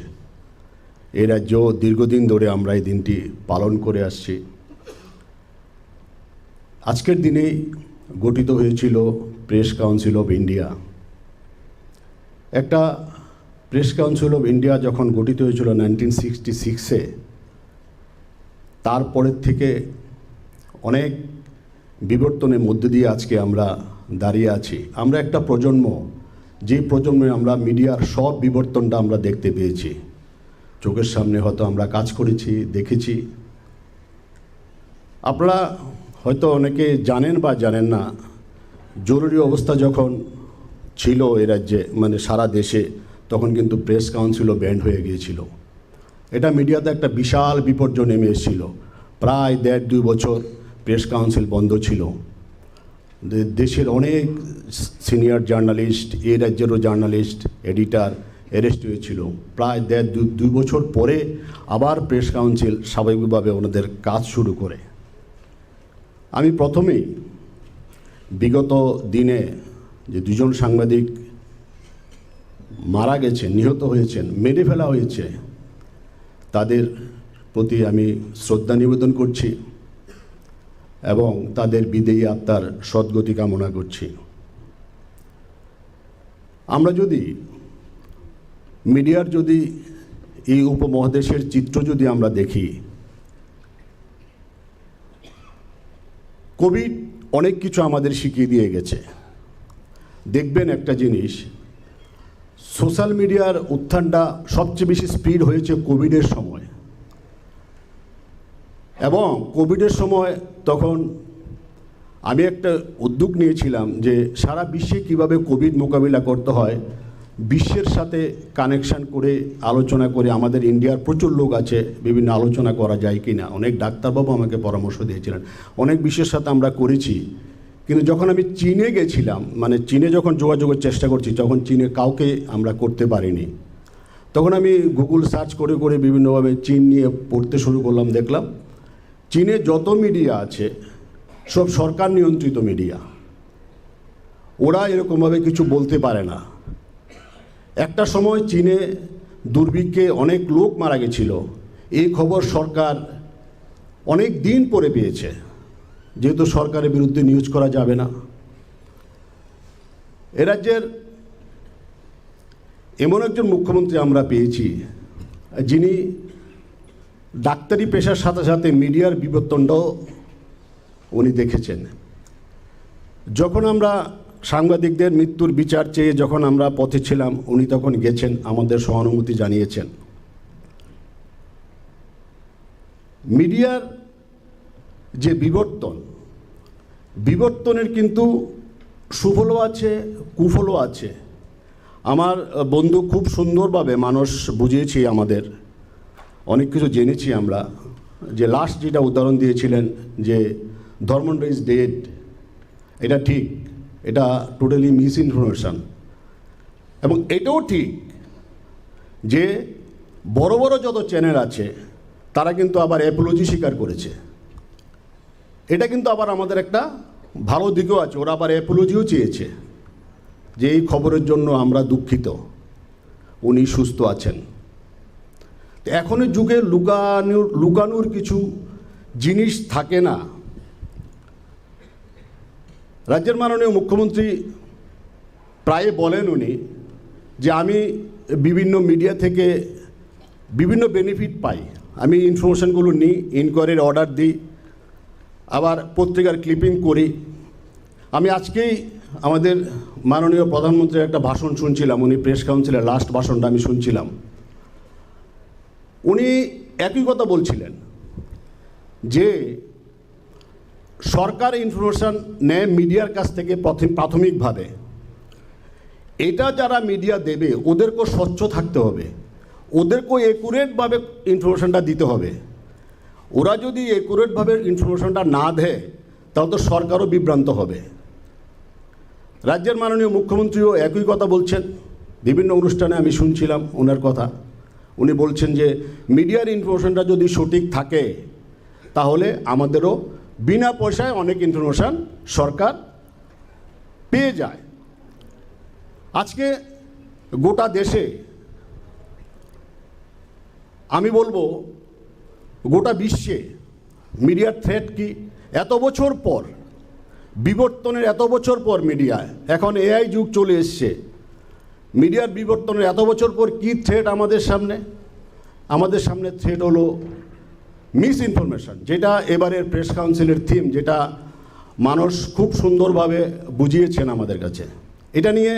এই রাজ্য দীর্ঘদিন ধরে আমরা এই দিনটি পালন করে আসছি। আজকের দিনেই গঠিত হয়েছিল প্রেস কাউন্সিল অফ ইন্ডিয়া। একটা প্রেস কাউন্সিল অফ ইন্ডিয়া যখন গঠিত হয়েছিল 1966-এ, তারপরের থেকে অনেক বিবর্তনের মধ্যে দিয়ে আজকে আমরা দাঁড়িয়ে আছি। আমরা একটা প্রজন্ম, যে প্রজন্মে আমরা মিডিয়ার সব বিবর্তনটা আমরা দেখতে পেয়েছি, চোখের সামনে হয়তো আমরা কাজ করেছি, দেখেছি। আপনারা হয়তো অনেকে জানেন বা জানেন না, জরুরি অবস্থা যখন ছিল এ রাজ্যে, মানে সারা দেশে, তখন কিন্তু প্রেস কাউন্সিলও ব্যান্ড হয়ে গিয়েছিল। এটা মিডিয়াতে একটা বিশাল বিপর্যয় নেমে এসেছিল। প্রায় 1.5-2 বছর প্রেস কাউন্সিল বন্ধ ছিল। দেশের অনেক সিনিয়র জার্নালিস্ট, এ রাজ্যেরও জার্নালিস্ট, এডিটার অ্যারেস্ট হয়েছিল। প্রায় 1.5-2 বছর পরে আবার প্রেস কাউন্সিল স্বাভাবিকভাবে ওনাদের কাজ শুরু করে। আমি প্রথমেই বিগত দিনে যে 2 জন সাংবাদিক মারা গেছেন, নিহত হয়েছেন, মেরে ফেলা হয়েছে, তাদের প্রতি আমি শ্রদ্ধা নিবেদন করছি এবং তাদের বিদেয়ী আত্মার সদ্গতি কামনা করছি। আমরা যদি মিডিয়ার যদি এই উপমহাদেশের চিত্র যদি আমরা দেখি, কোভিড অনেক কিছু আমাদের শিখিয়ে দিয়ে গেছে। দেখবেন একটা জিনিস, সোশ্যাল মিডিয়ার উত্থানটা সবচেয়ে বেশি স্পিড হয়েছে কোভিডের সময়। এবং কোভিডের সময় তখন আমি একটা উদ্যোগ নিয়েছিলাম যে সারা বিশ্বে কিভাবে কোভিড মোকাবিলা করতে হয় বিশ্বের সাথে কানেকশান করে আলোচনা করে, আমাদের ইন্ডিয়ার প্রচুর লোক আছে, বিভিন্ন আলোচনা করা যায় কি না। অনেক ডাক্তারবাবু আমাকে পরামর্শ দিয়েছিলেন, অনেক বিশ্বের সাথে আমরা করেছি। কিন্তু যখন আমি চীনে গেছিলাম, মানে চীনে যখন যোগাযোগের চেষ্টা করছি, তখন চীনে কাউকে আমরা করতে পারিনি। তখন আমি গুগল সার্চ করে করে বিভিন্নভাবে চীন নিয়ে পড়তে শুরু করলাম। দেখলাম চীনে যত মিডিয়া আছে সব সরকার নিয়ন্ত্রিত মিডিয়া, ওরা এরকমভাবে কিছু বলতে পারে না। একটা সময় চীনে দুর্ভিক্ষে অনেক লোক মারা গেছিল, এই খবর সরকার অনেক দিন পরে পেয়েছে, যেহেতু সরকারের বিরুদ্ধে নিউজ করা যাবে না। এ রাজ্যের এমন একজন মুখ্যমন্ত্রী আমরা পেয়েছি যিনি ডাক্তারি পেশার সাথে সাথে মিডিয়ার বিবর্তনটাও উনি দেখেছেন। যখন আমরা সাংবাদিকদের মৃত্যুর বিচার চেয়ে যখন আমরা পথে ছিলাম, উনি তখন গেছেন, আমাদের সহানুভূতি জানিয়েছেন। মিডিয়ার যে বিবর্তনের কিন্তু সুফলও আছে, কুফলও আছে। আমার বন্ধু খুব সুন্দরভাবে মানুষ বুঝিয়েছি, আমাদের অনেক কিছু জেনেছি আমরা। যে লাস্ট যেটা উদাহরণ দিয়েছিলেন যে ধর্মেন্দ্র ইজ ডেড, এটা ঠিক, এটা টোটালি মিস ইনফরমেশান। এবং এটাও ঠিক যে বড় বড় যত চ্যানেল আছে তারা কিন্তু আবার অ্যাপোলজি স্বীকার করেছে। এটা কিন্তু আবার আমাদের একটা ভালো দিকও আছে, ওরা আবার অ্যাপোলজিও চেয়েছে যে এই খবরের জন্য আমরা দুঃখিত, উনি সুস্থ আছেন। এখনের যুগে লুকানোর কিছু জিনিস থাকে না। রাজ্যের মাননীয় মুখ্যমন্ত্রী প্রায় বলেন উনি যে আমি বিভিন্ন মিডিয়া থেকে বিভিন্ন বেনিফিট পাই, আমি ইনফরমেশানগুলো নিই, ইনকোয়ারির অর্ডার দিই, আবার পত্রিকার ক্লিপিং করি। আমি আজকেই আমাদের মাননীয় প্রধানমন্ত্রীর একটা ভাষণ শুনছিলাম, উনি প্রেস কাউন্সিলের লাস্ট ভাষণটা আমি শুনছিলাম। উনি একই কথা বলছিলেন যে সরকার ইনফরমেশান নেয় মিডিয়ার কাছ থেকে প্রাথমিকভাবে, এটা যারা মিডিয়া দেবে ওদেরকেও স্বচ্ছ থাকতে হবে, ওদেরকেও একুরেটভাবে ইনফরমেশানটা দিতে হবে। ওরা যদি একুরেটভাবে ইনফরমেশানটা না দেয় তাহলে তো সরকারও বিভ্রান্ত হবে। রাজ্যের মাননীয় মুখ্যমন্ত্রীও একই কথা বলছেন, বিভিন্ন অনুষ্ঠানে আমি শুনছিলাম ওনার কথা। উনি বলছেন যে মিডিয়ার ইনফরমেশানটা যদি সঠিক থাকে তাহলে আমাদেরও বিনা পয়সায় অনেক ইনফরমেশান সরকার পেয়ে যায়। আজকে গোটা দেশে আমি বলবো গোটা বিশ্বে মিডিয়ার থ্রেট কি, এত বছর পর বিবর্তনের, এত বছর পর মিডিয়ায় এখন এআই যুগ চলে এসছে, মিডিয়ার বিবর্তনের এত বছর পর কি থ্রেট আমাদের সামনে? আমাদের সামনে থ্রেট হলো মিস ইনফরমেশান, যেটা এবারের প্রেস কাউন্সিলের থিম, যেটা মানুষ খুব সুন্দরভাবে বুঝিয়েছেন আমাদের কাছে। এটা নিয়ে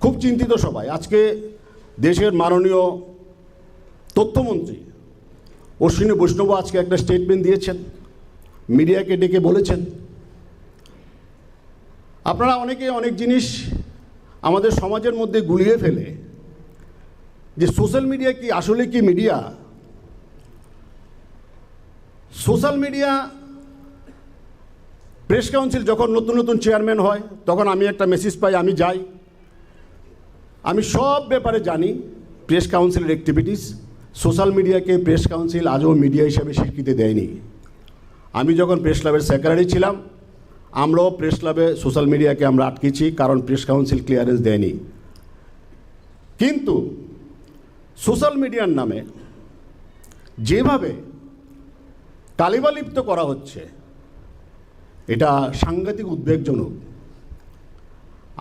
খুব চিন্তিত সবাই। আজকে দেশের মাননীয় তথ্যমন্ত্রী অশ্বিনী বৈষ্ণব আজকে একটা স্টেটমেন্ট দিয়েছেন, মিডিয়াকে ডেকে বলেছেন, আপনারা অনেকে অনেক জিনিস আমাদের সমাজের মধ্যে গুলিয়ে ফেলে যে সোশ্যাল মিডিয়া কি আসলে কি media? Social media press council যখন নতুন নতুন চেয়ারম্যান হয় তখন আমি একটা মেসেজ পাই, আমি যাই, আমি সব ব্যাপারে জানি প্রেস কাউন্সিলের অ্যাক্টিভিটিস। সোশ্যাল মিডিয়াকে প্রেস কাউন্সিল আজও মিডিয়া হিসাবে স্বীকৃতি দেয়নি। আমি যখন প্রেস ক্লাবের সেক্রেটারি ছিলাম আমরাও প্রেস ক্লাবে সোশ্যাল মিডিয়াকে আমরা আটকেছি, কারণ প্রেস কাউন্সিল ক্লিয়ারেন্স দেয়নি। কিন্তু সোশ্যাল মিডিয়ার নামে যেভাবে তালিবালিপ্ত করা হচ্ছে এটা সাংঘাতিক উদ্বেগজনক।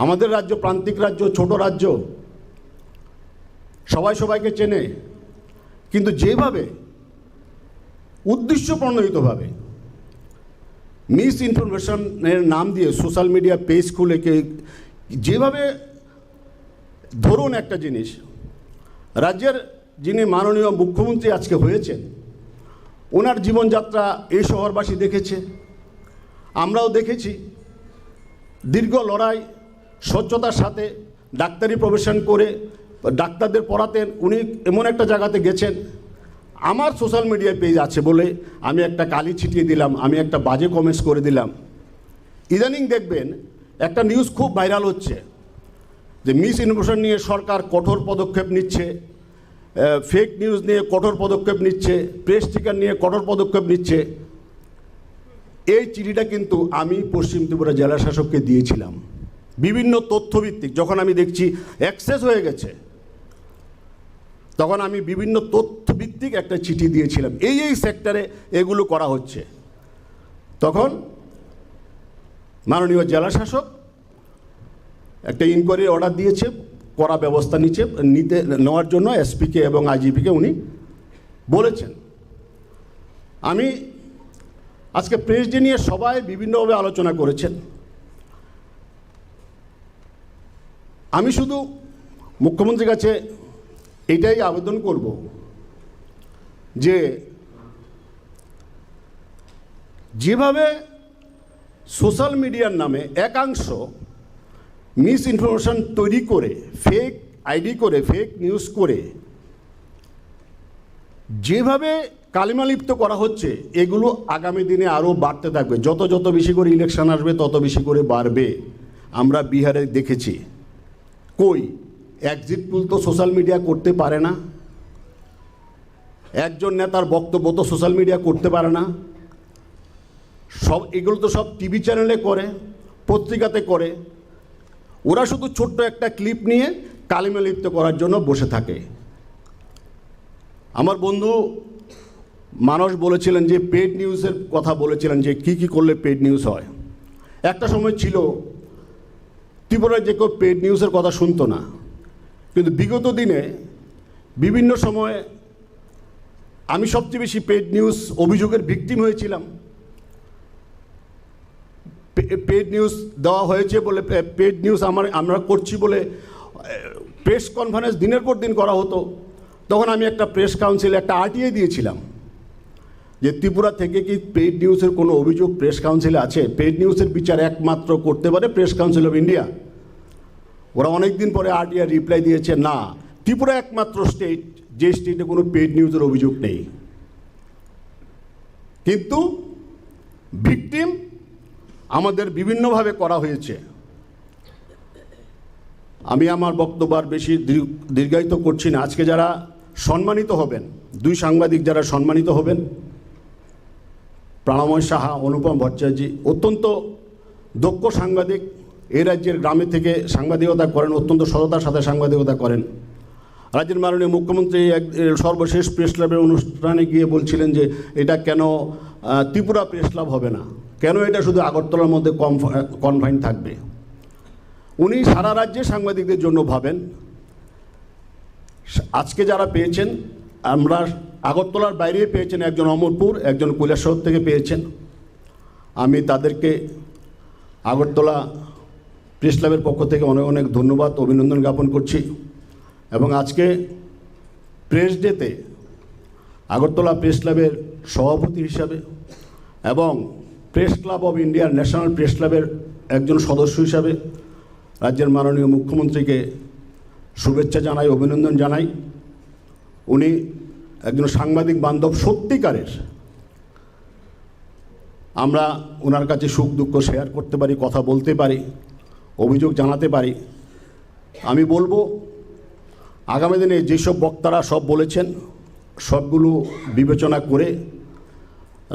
আমাদের রাজ্য প্রান্তিক রাজ্য, ছোট রাজ্য, সবাই সবাইকে চেনে, কিন্তু যেভাবে উদ্দেশ্যপ্রণোদিতভাবে মিস ইনফরমেশনের নাম দিয়ে সোশ্যাল মিডিয়া পেজ খুলে যেভাবে, ধরুন একটা জিনিস, রাজ্যের যিনি মাননীয় মুখ্যমন্ত্রী আজকে হয়েছেন ওনার জীবনযাত্রা এই শহরবাসী দেখেছে, আমরাও দেখেছি। দীর্ঘ লড়াই, স্বচ্ছতার সাথে ডাক্তারি প্রফেশন করে ডাক্তারদের পড়াতেন, উনি এমন একটা জায়গাতে গেছেন, আমার সোশ্যাল মিডিয়া পেজ আছে বলে আমি একটা কালি ছিটিয়ে দিলাম, আমি একটা বাজে কমেন্টস করে দিলাম। ইদানিং দেখবেন একটা নিউজ খুব ভাইরাল হচ্ছে যে মিস ইনফরমেশন নিয়ে সরকার কঠোর পদক্ষেপ নিচ্ছে, ফেক নিউজ নিয়ে কঠোর পদক্ষেপ নিচ্ছে, প্রেস স্টিকার নিয়ে কঠোর পদক্ষেপ নিচ্ছে। এই চিঠিটা কিন্তু আমি পশ্চিম ত্রিপুরা জেলা শাসককে দিয়েছিলাম বিভিন্ন তথ্যভিত্তিক। যখন আমি দেখছি অ্যাক্সেস হয়ে গেছে, তখন আমি বিভিন্ন তথ্যভিত্তিক একটা চিঠি দিয়েছিলাম, এই সেক্টরে এগুলো করা হচ্ছে। তখন মাননীয় জেলা শাসক একটা ইনকোয়ারির অর্ডার দিয়েছে, কড়া ব্যবস্থা নেওয়ার জন্য এসপিকে এবং আইজিপিকে উনি বলেছেন। আমি আজকে প্রেস ডে নিয়ে সবাই বিভিন্নভাবে আলোচনা করেছেন। আমি শুধু মুখ্যমন্ত্রীর কাছে এটাই আবেদন করব যে যেভাবে সোশ্যাল মিডিয়ার নামে একাংশ মিস ইনফরমেশন তৈরি করে, ফেক আইডি করে, ফেক নিউজ করে যেভাবে কালিমালিপ্ত করা হচ্ছে, এগুলো আগামী দিনে আরও বাড়তে থাকবে। যত যত বেশি করে ইলেকশন আসবে তত বেশি করে বাড়বে। আমরা বিহারে দেখেছি, কই এক্সিট পোল তো সোশ্যাল মিডিয়া করতে পারে না, একজন নেতার বক্তব্য তো সোশ্যাল মিডিয়া করতে পারে না, সব এগুলো তো সব টিভি চ্যানেলে করে, পত্রিকাতে করে। ওরা শুধু ছোট্ট একটা ক্লিপ নিয়ে কালিমালিপ্ত করার জন্য বসে থাকে। আমার বন্ধু মানস বলেছিলেন যে পেড নিউজের কথা বলেছিলেন যে কি করলে পেড নিউজ হয়। একটা সময় ছিল ত্রিপুরায় যে কেউ পেড নিউজের কথা শুনতো না, কিন্তু বিগত দিনে বিভিন্ন সময়ে আমি সবচেয়ে বেশি পেড নিউজ অভিযোগের ভিকটিম হয়েছিলাম। পেড নিউজ দেওয়া হয়েছে বলে, পেড নিউজ আমরা করছি বলে প্রেস কনফারেন্স দিনের পর দিন করা হতো। তখন আমি একটা প্রেস কাউন্সিলে একটা আরটিআই দিয়েছিলাম যে ত্রিপুরা থেকে কি পেড নিউজের কোনো অভিযোগ প্রেস কাউন্সিলে আছে? পেড নিউজের বিচার একমাত্র করতে পারে প্রেস কাউন্সিল অফ ইন্ডিয়া। ওরা অনেক দিন পরে আরটিআই রিপ্লাই দিয়েছে, না, ত্রিপুরা একমাত্র স্টেট যে স্টেটে কোনো পেড নিউজের অভিযোগ নেই। কিন্তু ভিকটিম আমাদের বিভিন্নভাবে করা হয়েছে। আমি আমার বক্তব্য আর বেশি দীর্ঘায়িত করছি না। আজকে যারা সম্মানিত হবেন, দুই সাংবাদিক যারা সম্মানিত হবেন, প্রাণময় সাহা, অনুপম ভট্টাচার্য, অত্যন্ত দক্ষ সাংবাদিক, এই রাজ্যের গ্রামে থেকে সাংবাদিকতা করেন, অত্যন্ত সততার সাথে সাংবাদিকতা করেন। রাজ্যের মাননীয় মুখ্যমন্ত্রী সর্বশেষ প্রেস ক্লাবের অনুষ্ঠানে গিয়ে বলছিলেন যে এটা কেন ত্রিপুরা প্রেস ক্লাব হবে না, কেন এটা শুধু আগরতলার মধ্যে কনফাইন থাকবে। উনি সারা রাজ্যে সাংবাদিকদের জন্য ভাবেন। আজকে যারা পেয়েছেন, আমরা আগরতলার বাইরে পেয়েছেন, একজন অমরপুর, একজন কৈলাসহর থেকে পেয়েছেন। আমি তাদেরকে আগরতলা প্রেস ক্লাবের পক্ষ থেকে অনেক অনেক ধন্যবাদ, অভিনন্দন জ্ঞাপন করছি। এবং আজকে প্রেস ডেতে আগরতলা প্রেস ক্লাবের সভাপতি হিসাবে এবং প্রেস ক্লাব অফ ইন্ডিয়ার ন্যাশনাল প্রেস ক্লাবের একজন সদস্য হিসাবে রাজ্যের মাননীয় মুখ্যমন্ত্রীকে শুভেচ্ছা জানাই, অভিনন্দন জানাই। উনি একজন সাংবাদিক বান্ধব সত্যিকারের। আমরা ওনার কাছে সুখ দুঃখ শেয়ার করতে পারি, কথা বলতে পারি, অভিযোগ জানাতে পারি। আমি বলবো আগামী দিনে যেসব বক্তারা সব বলেছেন সবগুলো বিবেচনা করে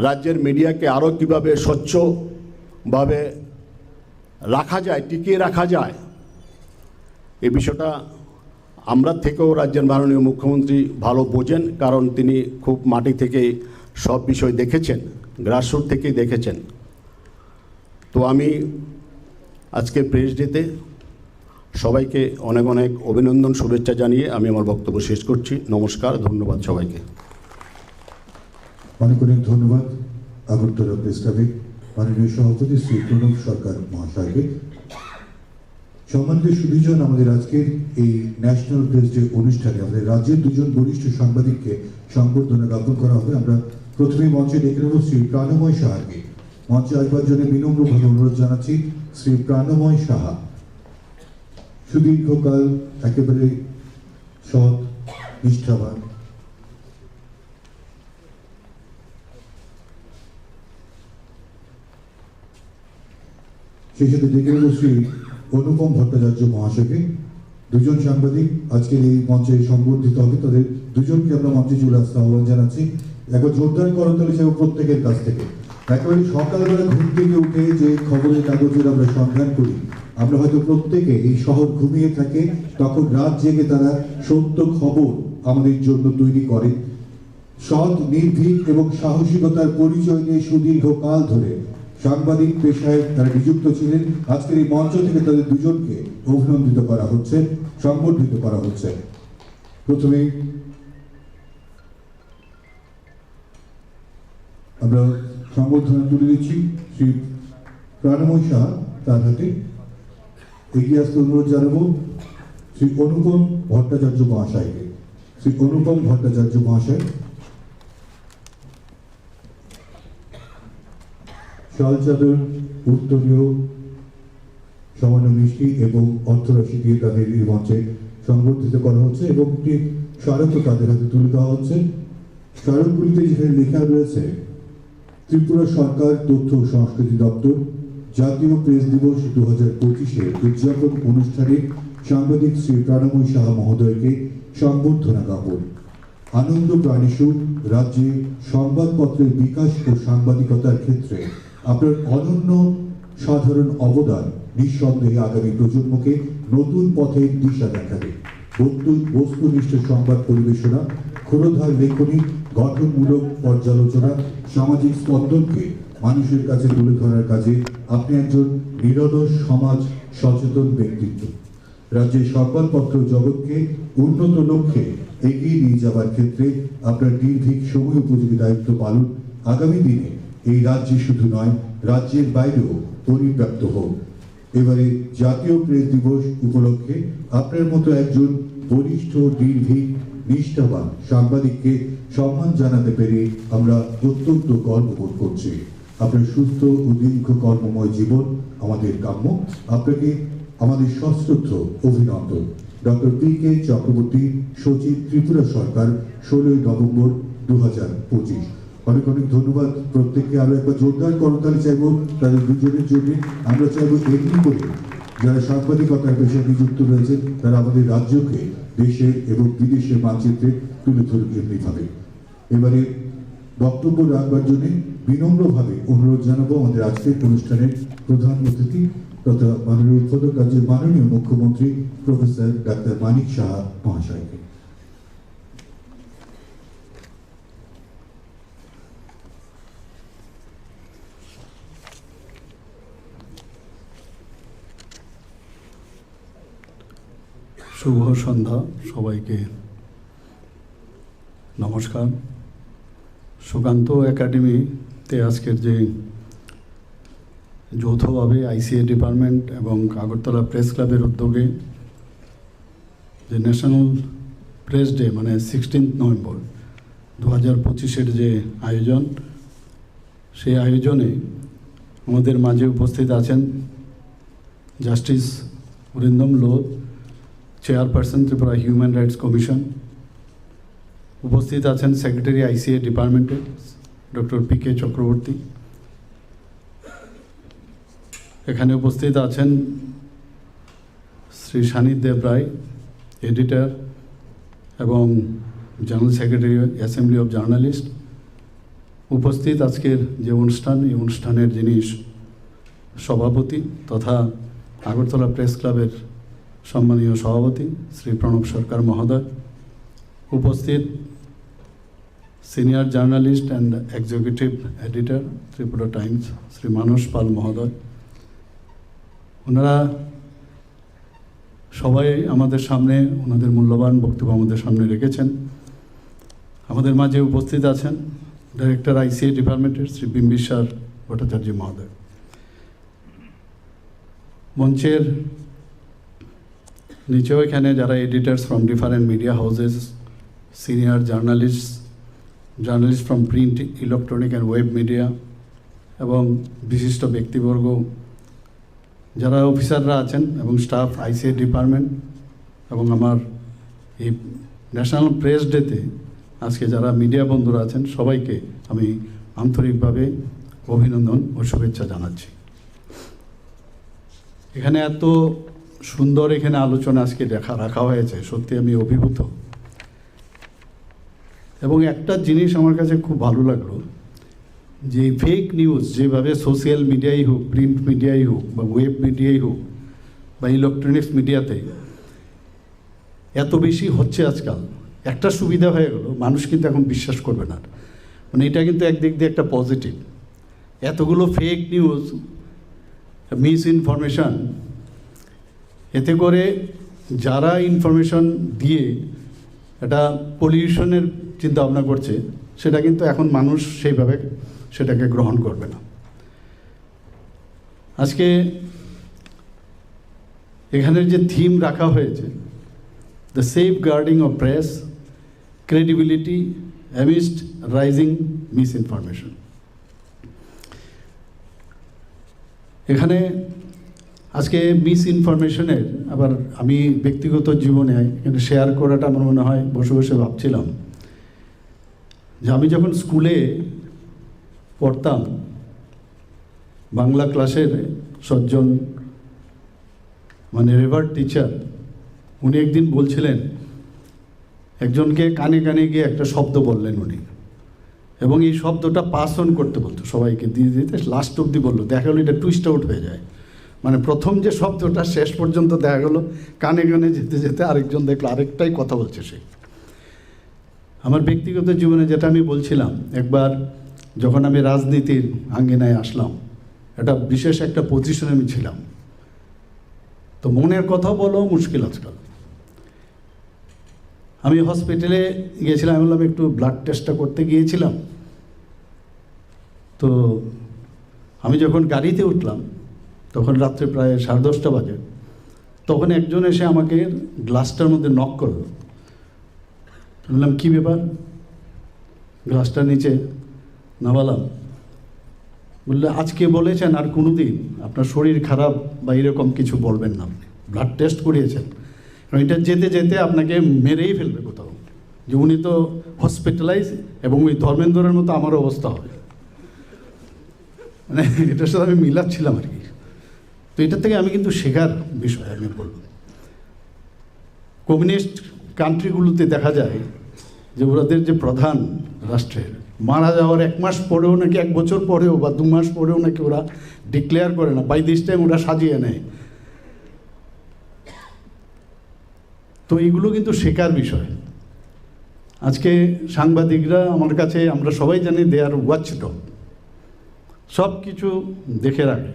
রাজ্যের মিডিয়াকে আরও কীভাবে স্বচ্ছভাবে রাখা যায়, টিকিয়ে রাখা যায়, এই বিষয়টা আমরা থেকেও রাজ্যের মাননীয় মুখ্যমন্ত্রী ভালো বোঝেন, কারণ তিনি খুব মাটি থেকে সব বিষয় দেখেছেন, গ্রাসরুট থেকেই দেখেছেন। তো আমি আজকে প্রেস ডেতে সবাইকে অনেক অনেক অভিনন্দন, শুভেচ্ছা জানিয়ে আমি আমার বক্তব্য শেষ করছি। নমস্কার, ধন্যবাদ সবাইকে। অনেক অনেক ধন্যবাদ আগরতলা প্রেস ক্লাবে মাননীয় সভাপতি শ্রী প্রণব সরকার মহাশয়কে। সম্মানিত সুধীজন, আমাদের আজকের এই ন্যাশনাল প্রেস ডে অনুষ্ঠানে আমাদের রাজ্যের দুজন বরিষ্ঠ সাংবাদিককে সংবর্ধনা জ্ঞাপন করা হবে। আমরা প্রথমে মঞ্চে ডেকে নেব শ্রী প্রাণময় সাহাকে। মঞ্চে আসবার জন্য বিনম্রভাবে অনুরোধ জানাচ্ছি শ্রী প্রাণময় সাহা। সুদীর্ঘকাল একেবারে সৎ, নিষ্ঠাবান, সেই সাথে ডেকে নেব শ্রী অনুপম ভট্টাচার্য মহাশয়কে। দুজন সাংবাদিক আজকের এই মঞ্চে সংবর্ধিত হবে, তাদের দুজনকে আমরা মঞ্চে চলে আসতে আহ্বান জানাচ্ছি। একবার জোরদার করতালি চাইব প্রত্যেকের কাছ থেকে। একেবারে সকালবেলা ঘুম থেকে উঠে যে খবরের কাগজের আমরা সন্ধান করি, আমরা হয়তো প্রত্যেকে এই শহর ঘুমিয়ে থাকে, তখন রাত জেগে তারা সত্য খবর আমাদের জন্য তৈরি করে। সৎ, নির্ভীক এবং সাহসিকতার পরিচয় নিয়ে সুদীর্ঘকাল ধরে সাংবাদিক পেশায় তারা নিযুক্ত ছিলেন। আজকের এই মঞ্চ থেকে তাদের দুজনকে অভিনন্দিত করা হচ্ছে, সংবর্ধিত করা হচ্ছে। প্রথমে আমরা সংবর্ধনা তুলে দিচ্ছি শ্রী প্রাণময় সাহা, তার হাতে। এগিয়ে আসতে অনুরোধ জানাবো শ্রী অনুপম ভট্টাচার্য মহাশয়কে। শ্রী অনুপম ভট্টাচার্য মহাশয় শাল চাদর, উত্তরীয়, সামান্য মিষ্টি এবং অর্থরাশি দিয়ে তাদের এই মঞ্চে সংবর্ধিত করা হচ্ছে এবং একটি স্মারকও তাদের হাতে তুলে দেওয়া হচ্ছে। স্মারকগুলিতে যেখানে লেখা রয়েছে ত্রিপুরা সরকার তথ্য ও সংস্কৃতি দপ্তর জাতীয় প্রেস দিবস 2025 উদযাপন অনুষ্ঠানে সাংবাদিক শ্রী প্রাণময় সাহা মহোদয়কে সংবর্ধনা জ্ঞাপন। আনন্দ প্রাণীশু রাজ্যে সংবাদপত্রের বিকাশ ও সাংবাদিকতার ক্ষেত্রে আপনার অনন্য সাধারণ অবদান নিঃসন্দেহে আগামী প্রজন্মকে নতুন পথে দিশা দেখাবে। বস্তুনিষ্ঠ সংবাদ পরিবেশনা, ক্ষুরধার লেখনী, গঠনমূলক পর্যালোচনা, সামাজিক স্পন্দনকে মানুষের কাছে তুলে ধরার কাজে আপনি একজন নিরলস সমাজ সচেতন ব্যক্তিত্ব। রাজ্যের সংবাদপত্র জগৎকে উন্নত লক্ষ্যে এগিয়ে নিয়ে যাওয়ার ক্ষেত্রে আপনার নির্ভীক সময় উপযোগী দায়িত্ব পালন আগামী দিনে এই রাজ্যে শুধু নয়, রাজ্যের বাইরেও পরিব্যাপ্ত হোক। এবারে জাতীয় প্রেস দিবস উপলক্ষে আপনার মতো একজন বরিষ্ঠ, নির্ভীক, নিষ্ঠাবান সাংবাদিককে সম্মান জানাতে পেরে আমরা অত্যন্ত গর্ববোধ করছি। আপনার সুস্থ ও দীর্ঘ কর্মময় জীবন আমাদের কাম্য। আপনাকে আমাদের সশ্রদ্ধ অভিনন্দন। Doctor PK. চক্রবর্তী, সচিব, ত্রিপুরা সরকার, 16 নভেম্বর 2025। অনেক অনেক ধন্যবাদ প্রত্যেককে। আরো একবার জোরদার করতালি চাইব তাদের দুজনের জন্য। আমরা চাইব এমনি করে যারা সাংবাদিকতার পেশায় নিযুক্ত রয়েছেন তারা আমাদের রাজ্যকে দেশের এবং বিদেশের মানচিত্রে তুলে ধরুন এমনিভাবে। এবারে বক্তব্য রাখবার জন্য বিনম্রভাবে অনুরোধ জানাবো আমাদের আজকের অনুষ্ঠানের প্রধান অতিথি তথা মাননীয় উদ্বোধক রাজ্যের মাননীয় মুখ্যমন্ত্রী প্রফেসর ডাক্তার মানিক সাহা মহাশয়কে। শুভ সন্ধ্যা সবাইকে, নমস্কার। সুকান্ত একাডেমিতে আজকের যে যৌথভাবে আইসিএ ডিপার্টমেন্ট এবং আগরতলা প্রেস ক্লাবের উদ্যোগে যে ন্যাশনাল প্রেস ডে মানে 16 নভেম্বর 2025 যে আয়োজন, সেই আয়োজনে আমাদের মাঝে উপস্থিত আছেন justice Arindam Lodh, chairperson Tripura human rights commission. উপস্থিত আছেন সেক্রেটারি আইসিএ ডিপার্টমেন্টের ডক্টর পি.কে. চক্রবর্তী। এখানে উপস্থিত আছেন শ্রী সানিদ দেব রায়, এডিটর এবং general secretary assembly of journalist. উপস্থিত আজকের যে অনুষ্ঠান, এই অনুষ্ঠানের যিনি সভাপতি তথা আগরতলা প্রেস ক্লাবের সম্মানীয় সভাপতি শ্রী প্রণব সরকার মহোদয়। উপস্থিত senior journalist and executive editor Tripura times Shri Manas Pal মহোদয়। ওনারা সবাই আমাদের সামনে ওনাদের মূল্যবান বক্তব্য আমাদের সামনে রেখেছেন। আমাদের মাঝে উপস্থিত আছেন ডাইরেক্টর আইসিএ ডিপার্টমেন্টের শ্রী বিম্বিসার ভট্টাচার্য মহোদয়। মঞ্চের নিচেও এখানে যারা editors from different media houses, senior journalist from print, electronic and web media এবং বিশিষ্ট ব্যক্তিবর্গ যারা অফিসাররা আছেন এবং স্টাফ আইসিআই ডিপার্টমেন্ট এবং আমার এই ন্যাশনাল প্রেস ডেতে আজকে যারা মিডিয়া বন্ধুরা আছেন সবাইকে আমি আন্তরিকভাবে অভিনন্দন ও শুভেচ্ছা জানাচ্ছি। এখানে এত সুন্দর এখানে আলোচনা আজকে রাখা হয়েছে, সত্যি আমি অভিভূত। এবং একটা জিনিস আমার কাছে খুব ভালো লাগলো, যে ফেক নিউজ যেভাবে সোশ্যাল মিডিয়াই হোক, প্রিন্ট মিডিয়াই হোক, বা ওয়েব মিডিয়াই হোক, বা ইলেকট্রনিক্স মিডিয়াতে এত বেশি হচ্ছে আজকাল, একটা সুবিধা হয়ে গেল, মানুষ কিন্তু এখন বিশ্বাস করবে না। মানে এটা কিন্তু একদিক দিয়ে একটা পজিটিভ। এতগুলো ফেক নিউজ, মিস ইনফরমেশান, এতে করে যারা ইনফরমেশন দিয়ে এটা পলিউশনের চিন্তা ভাবনা করছে, সেটা কিন্তু এখন মানুষ সেইভাবে সেটাকে গ্রহণ করবে না। আজকে এখানের যে থিম রাখা হয়েছে, the safeguarding of press credibility amidst rising misinformation. এখানে আজকে মিস ইনফরমেশনের আবার আমি ব্যক্তিগত জীবনে এখানে শেয়ার করাটা আমার মনে হয়, বসে বসে ভাবছিলাম যে আমি যখন স্কুলে পড়তাম, বাংলা ক্লাসের সজ্জন মানে রেভার টিচার, উনি একদিন বলছিলেন, একজনকে কানে কানে গিয়ে একটা শব্দ বললেন উনি, এবং এই শব্দটা পাস অন করতে বলতো সবাইকে, দিয়ে দিতে লাস্ট অবধি বললো। দেখা গেলো এটা টুইস্ট আউট হয়ে যায়, মানে প্রথম যে শব্দটা শেষ পর্যন্ত দেখা গেলো কানে কানে যেতে যেতে আরেকজন দেখলো আরেকটাই কথা বলছে সে। আমার ব্যক্তিগত জীবনে যেটা আমি বলছিলাম, একবার যখন আমি রাজনীতির আঙ্গিনায় আসলাম, একটা বিশেষ একটা পজিশনে আমি ছিলাম, তো মনের কথা বলো মুশকিল আজকাল। আমি হসপিটালে গিয়েছিলাম, আমি বললাম একটু ব্লাড টেস্টটা করতে গিয়েছিলাম। তো আমি যখন গাড়িতে উঠলাম, তখন রাত্রে প্রায় 10:30 বাজে, তখন একজন এসে আমাকে গ্লাসটার মধ্যে নক করলো। বললাম কী ব্যাপার, গ্লাসটা নিচে নামালাম। বললে আজকে বলেছেন আর কোনো দিন আপনার শরীর খারাপ বা এরকম কিছু বলবেন না, আপনি ব্লাড টেস্ট করিয়েছেন, এটা যেতে যেতে আপনাকে মেরেই ফেলবে কোথাও, যে উনি তো হসপিটালাইজ, এবং ওই ধর্মেন্দ্রের মতো আমার অবস্থা হবে। মানে এটার সাথে আমি মিলাচ্ছিলাম আর কি। তো এটার থেকে আমি কিন্তু শেখার বিষয় আমি বলব, কমিউনিস্ট কান্ট্রিগুলোতে দেখা যায় যে ওদের যে প্রধান রাষ্ট্রের মারা যাওয়ার 1 মাস পরেও নাকি, 1 বছর পরেও বা 2 মাস পরেও নাকি ওরা ডিক্লেয়ার করে না, বাই দিস টাইম ওরা সাজিয়ে নেয়। তো এইগুলো কিন্তু শেখার বিষয়। আজকে সাংবাদিকরা আমার কাছে, আমরা সবাই জানি দে আর ওয়াচডগ, সব কিছু দেখে রাখে।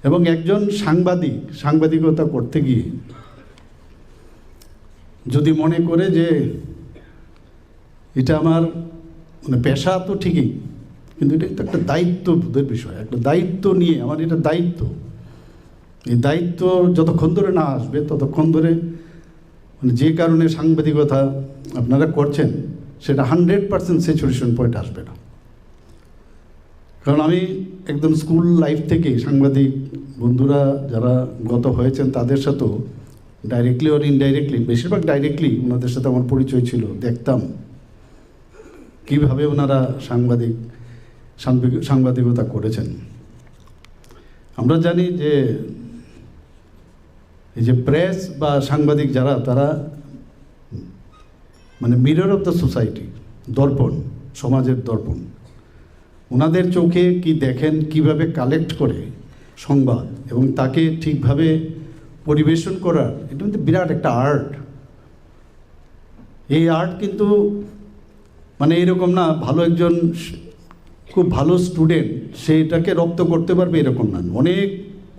এবং একজন সাংবাদিকতা করতে গিয়ে যদি মনে করে যে এটা আমার মানে পেশা, তো ঠিকই, কিন্তু এটা কিন্তু একটা দায়িত্ববোধের বিষয়, একটা দায়িত্ব নিয়ে আমার এটা দায়িত্ব। এই দায়িত্ব যতক্ষণ ধরে না আসবে, ততক্ষণ ধরে মানে যে কারণে সাংবাদিকতা আপনারা করছেন, সেটা 100% স্যাচুরেশন পয়েন্ট আসবে না। কারণ আমি একদম স্কুল লাইফ থেকে সাংবাদিক বন্ধুরা যারা গত হয়েছেন, তাদের সাথেও ডাইরেক্টলি ওর ইনডাইরেক্টলি, বেশিরভাগ ডাইরেক্টলি ওনাদের সাথে আমার পরিচয় ছিল, দেখতাম কীভাবে ওনারা সাংবাদিকতা করেছেন। আমরা জানি যে এই যে প্রেস বা সাংবাদিক যারা, তারা মানে মিরর অফ দ্য সোসাইটি, দর্পণ, সমাজের দর্পণ। ওনাদের চোখে কি দেখেন, কিভাবে কালেক্ট করে সংবাদ এবং তাকে ঠিকভাবে পরিবেশন করার, এটা কিন্তু বিরাট একটা আর্ট। এই আর্ট কিন্তু মানে এরকম না, ভালো একজন খুব ভালো স্টুডেন্ট সেইটাকে রপ্ত করতে পারবে এরকম না, অনেক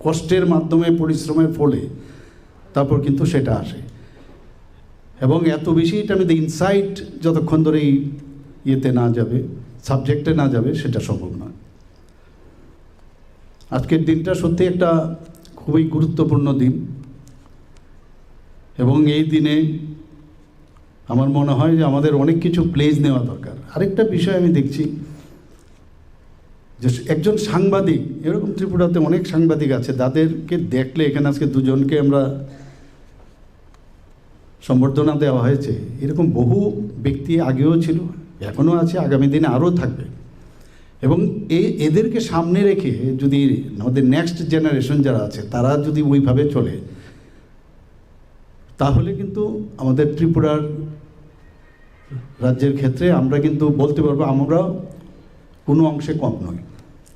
কষ্টের মাধ্যমে, পরিশ্রমের ফলে তারপর কিন্তু সেটা আসে। এবং এত বেশি এটা আমি ইনসাইট যতক্ষণ ধরে এই ইয়েতে না যাবে, সাবজেক্টে না যাবে, সেটা সম্ভব নয়। আজকের দিনটা সত্যি একটা খুবই গুরুত্বপূর্ণ দিন, এবং এই দিনে আমার মনে হয় যে আমাদের অনেক কিছু প্লেজ নেওয়া দরকার। আরেকটা বিষয় আমি দেখছি যে একজন সাংবাদিক, এরকম ত্রিপুরাতে অনেক সাংবাদিক আছে, তাদেরকে দেখলে এখানে আজকে দুজনকে আমরা সম্বর্ধনা দেওয়া হয়েছে, এরকম বহু ব্যক্তি আগেও ছিল, এখনও আছে, আগামী দিনে আরও থাকবে। এবং এদেরকে সামনে রেখে যদি আমাদের নেক্সট জেনারেশন যারা আছে তারা যদি ওইভাবে চলে, তাহলে কিন্তু আমাদের ত্রিপুরার রাজ্যের ক্ষেত্রে আমরা কিন্তু বলতে পারবো আমরা কোনো অংশে কম নই।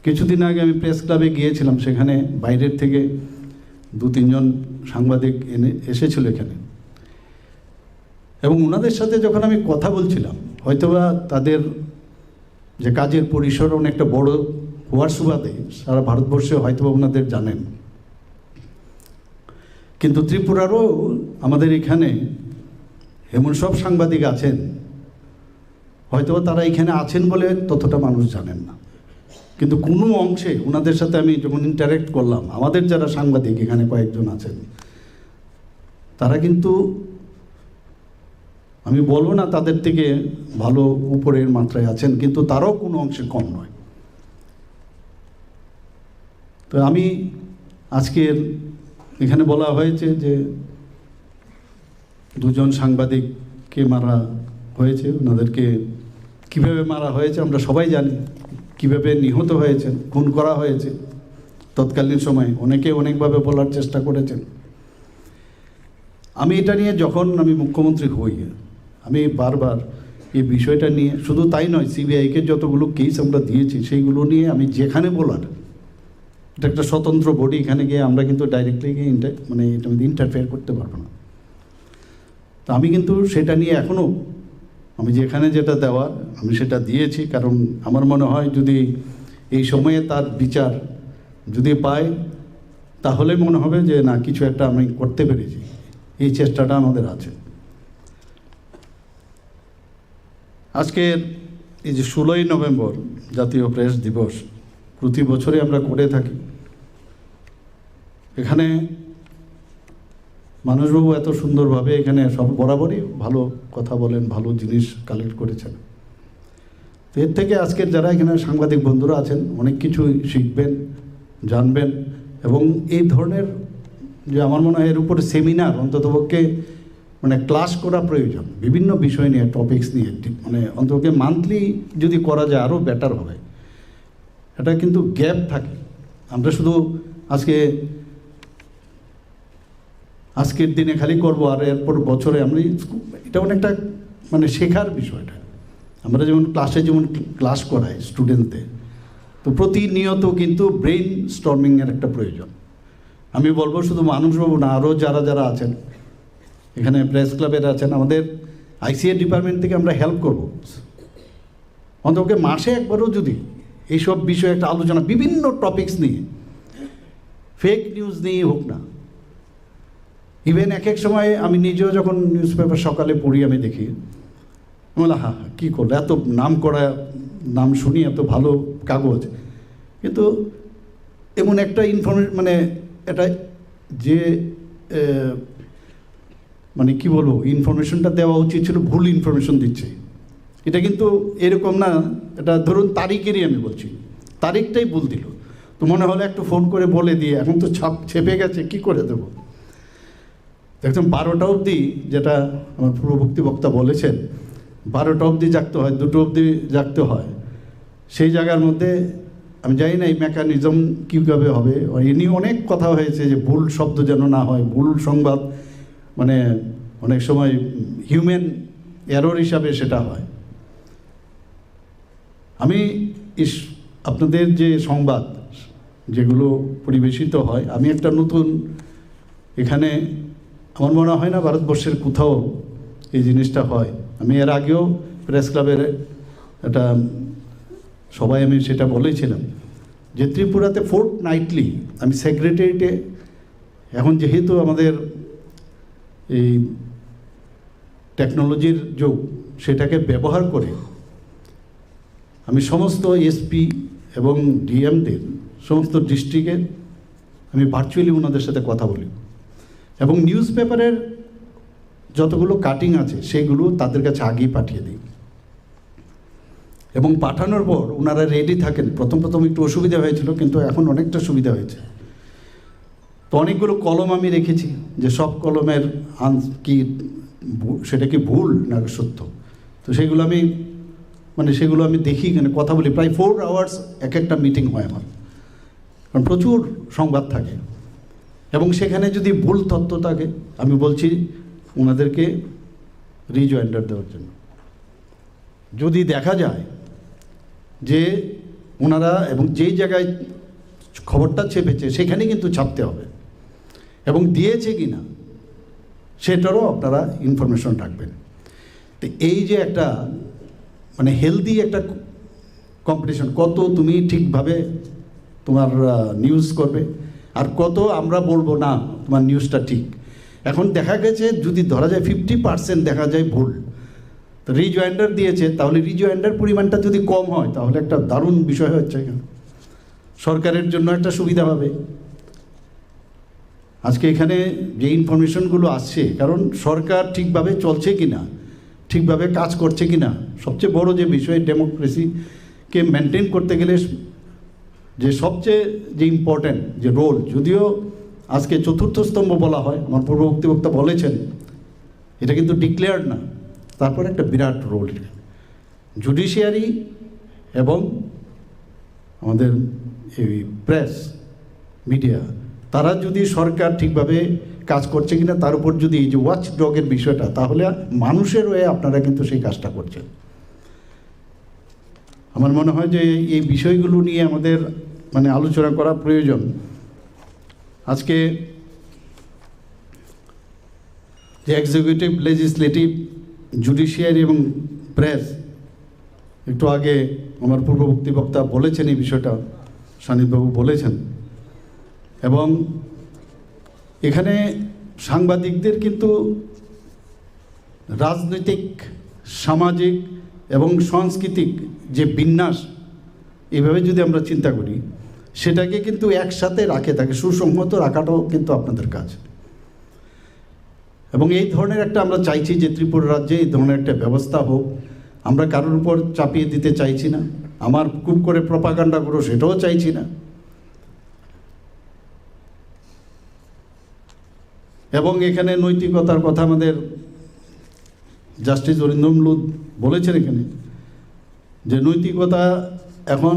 কিছুদিন আগে আমি প্রেস ক্লাবে গিয়েছিলাম, সেখানে বাইরের থেকে 2-3 জন সাংবাদিক এসেছিল এখানে, এবং ওনাদের সাথে যখন আমি কথা বলছিলাম, হয়তোবা তাদের যে কাজের পরিসর অনেকটা বড় হওয়ার সুবাদে সারা ভারতবর্ষে হয়তোবা ওনাদের জানেন, কিন্তু ত্রিপুরারও আমাদের এখানে এমন সব সাংবাদিক আছেন হয়তোবা তারা এখানে আছেন বলে ততটা মানুষ জানেন না, কিন্তু কোনো অংশে ওনাদের সাথে আমি যখন ইন্টারেক্ট করলাম, আমাদের যারা সাংবাদিক এখানে কয়েকজন আছেন, তারা কিন্তু, আমি বলবো না তাদের থেকে ভালো উপরের মাত্রায় আছেন, কিন্তু তারাও কোনো অংশে কম নয়। তো আমি আজকের এখানে বলা হয়েছে যে 2 জন সাংবাদিককে মারা হয়েছে, ওনাদেরকে কীভাবে মারা হয়েছে আমরা সবাই জানি, কীভাবে নিহত হয়েছেন, খুন করা হয়েছে। তৎকালীন সময়ে অনেকে অনেকভাবে বলার চেষ্টা করেছেন। আমি এটা নিয়ে যখন আমি মুখ্যমন্ত্রী হই, আমি বারবার এই বিষয়টা নিয়ে, শুধু তাই নয়, সিবিআইকে যতগুলো কেস আমরা দিয়েছি সেইগুলো নিয়ে আমি যেখানে বলার, এটা একটা স্বতন্ত্র বডি, এখানে গিয়ে আমরা কিন্তু ডাইরেক্টলি গিয়ে এটা ইন্টারফেয়ার করতে পারবো না। তো আমি কিন্তু সেটা নিয়ে এখনও আমি যেখানে যেটা দেওয়ার আমি সেটা দিয়েছি, কারণ আমার মনে হয় যদি এই সময়ে তার বিচার যদি পাই, তাহলে মনে হবে যে না, কিছু একটা আমি করতে পেরেছি, এই চেষ্টাটা আমাদের আছে। আজকের এই যে 16ই নভেম্বর জাতীয় প্রেস দিবস প্রতি বছরে আমরা করে থাকি। এখানে মানুষবাবু এত সুন্দরভাবে এখানে সব বরাবরই ভালো কথা বলেন, ভালো জিনিস কালেক্ট করেছেন। তো এর থেকে আজকের যারা এখানে সাংবাদিক বন্ধুরা আছেন অনেক কিছুই শিখবেন, জানবেন, এবং এই ধরনের যে আমার মনে হয় এর উপরে সেমিনার অন্ততপক্ষে ক্লাস করা প্রয়োজন, বিভিন্ন বিষয় নিয়ে, টপিকস নিয়ে, অন্ততপক্ষে মান্থলি যদি করা যায় আরও বেটার হবে। এটা কিন্তু গ্যাপ থাকে, আমরা শুধু আজকের দিনে খালি করব আর এরপর বছরে আমরা, এটা অনেকটা শেখার বিষয়টা। আমরা যেমন ক্লাসে ক্লাস করাই স্টুডেন্টদের, তো প্রতিনিয়ত কিন্তু ব্রেইন স্টর্মিংয়ের একটা প্রয়োজন। আমি বলবো শুধু মানুষবাবু না, আরও যারা যারা আছেন এখানে প্রেস ক্লাবের আছেন, আমাদের আইসিএ ডিপার্টমেন্ট থেকে আমরা হেল্প করব। অন্ততপক্ষে মাসে একবারও যদি এইসব বিষয়ে একটা আলোচনা, বিভিন্ন টপিকস নিয়ে, ফেক নিউজ নিয়ে হোক না, ইভেন এক সময় আমি নিজেও যখন নিউজ পেপার সকালে পড়ি, আমি দেখি বলে হ্যাঁ কী করলো, এত নাম করা, নাম শুনি, এত ভালো কাগজ, কিন্তু এমন একটা এটা যে কি বলবো, ইনফরমেশনটা দেওয়া উচিত ছিল, ভুল ইনফরমেশন দিচ্ছে। এটা কিন্তু এরকম না, এটা ধরুন তারিখেরই আমি বলছি, তারিখটাই ভুল দিল, তো মনে হলো একটু ফোন করে বলে দিয়ে, এখন তো ছেপে গেছে, কি করে দেবো। একদম 12টা অবধি, যেটা আমার পূর্ববর্তী বক্তা বলেছেন, 12টা অবধি জাগতে হয়, 2টো অবধি জাগতে হয়। সেই জায়গার মধ্যে আমি জানি না এই মেকানিজম কীভাবে হবে। এ নিয়ে অনেক কথা হয়েছে যে ভুল শব্দ যেন না হয়, ভুল সংবাদ অনেক সময় হিউম্যান এরর হিসাবে সেটা হয়। আমি আপনাদের যে সংবাদ যেগুলো পরিবেশিত হয়, আমি একটা নতুন, এখানে আমার মনে হয় না ভারতবর্ষের কোথাও এই জিনিসটা হয়। আমি এর আগেও প্রেস ক্লাবের একটা সবাই আমি সেটা বলেছিলাম যে ত্রিপুরাতে ফোর্টনাইটলি আমি সেক্রেটারিয়েটে, এখন যেহেতু আমাদের এই টেকনোলজির যুগ, সেটাকে ব্যবহার করে আমি সমস্ত এসপি এবং ডিএমদের সমস্ত ডিস্ট্রিক্টের আমি ভার্চুয়ালি ওনাদের সাথে কথা বলি, এবং নিউজ পেপারের যতগুলো কাটিং আছে সেগুলো তাদের কাছে আগেই পাঠিয়ে দিই। এবং পাঠানোর পর ওনারা রেডি থাকেন। প্রথম একটু অসুবিধা হয়েছিল, কিন্তু এখন অনেকটা সুবিধা হয়েছে। তো অনেকগুলো কলম আমি রেখেছি, যে সব কলমের কি সেটা কি ভুল না সত্য, তো সেগুলো আমি দেখি, এখানে কথা বলি। প্রায় 4 আওয়ার্স একটা মিটিং হয় আমার, কারণ প্রচুর সংবাদ থাকে, এবং সেখানে যদি ভুল তথ্য থাকে আমি বলছি ওনাদেরকে রিজয়েন্ডার দেওয়ার জন্য। যদি দেখা যায় যে ওনারা এবং যেই জায়গায় খবরটা ছেপেছে সেখানে কিন্তু ছাপতে হবে, এবং দিয়েছে কি না সেটারও আপনারা ইনফরমেশন রাখবেন। তো এই যে একটা হেলদি একটা কম্পিটিশন, কত তুমি ঠিকভাবে তোমার নিউজ করবে আর কত আমরা বলবো না তোমার নিউজটা ঠিক। এখন দেখা গেছে যদি ধরা যায় 50% দেখা যায় ভুল, তো রিজয়েন্ডার দিয়েছে, তাহলে রিজয়েন্ডার পরিমাণটা যদি কম হয় তাহলে একটা দারুণ বিষয় হচ্ছে এখানে, সরকারের জন্য একটা সুবিধা হবে। আজকে এখানে যে ইনফরমেশনগুলো আসছে, কারণ সরকার ঠিকভাবে চলছে কি না, ঠিকভাবে কাজ করছে কি না, সবচেয়ে বড় যে বিষয় ডেমোক্রেসিকে মেনটেন করতে গেলে যে সবচেয়ে যে ইম্পর্ট্যান্ট যে রোল, যদিও আজকে চতুর্থ স্তম্ভ বলা হয়, আমার পূর্ববর্তী বক্তা বলেছেন, এটা কিন্তু ডিক্লেয়ার্ড না, তারপর একটা বিরাট রোল জুডিশিয়ারি এবং আমাদের এই প্রেস মিডিয়া, তারা যদি সরকার ঠিকভাবে কাজ করছে কিনা তার উপর যদি এই যে ওয়াচ ডগের বিষয়টা, তাহলে মানুষের হয়ে আপনারা কিন্তু সেই কাজটা করছেন। আমার মনে হয় যে এই বিষয়গুলো নিয়ে আমাদের আলোচনা করা প্রয়োজন। আজকে যে এক্সিকিউটিভ, লেজিসলেটিভ, জুডিশিয়ারি এবং প্রেস, একটু আগে আমার পূর্ববর্তী বক্তা বলেছেন এই বিষয়টা, সানিদবাবু বলেছেন, এবং এখানে সাংবাদিকদের কিন্তু রাজনৈতিক, সামাজিক এবং সাংস্কৃতিক যে বিন্যাস, এভাবে যদি আমরা চিন্তা করি, সেটাকে কিন্তু একসাথে রাখে, তাকে সুসংহত রাখাটাও কিন্তু আপনাদের কাজ। এবং এই ধরনের একটা আমরা চাইছি যে ত্রিপুরা রাজ্যে এই ধরনের একটা ব্যবস্থা হোক। আমরা কারোর উপর চাপিয়ে দিতে চাইছি না, আমার খুব করে প্রপাগান্ডা করো সেটাও চাইছি না। এবং এখানে নৈতিকতার কথা আমাদের জাস্টিস অরিন্দম লুথ বলেছেন এখানে, যে নৈতিকতা এখন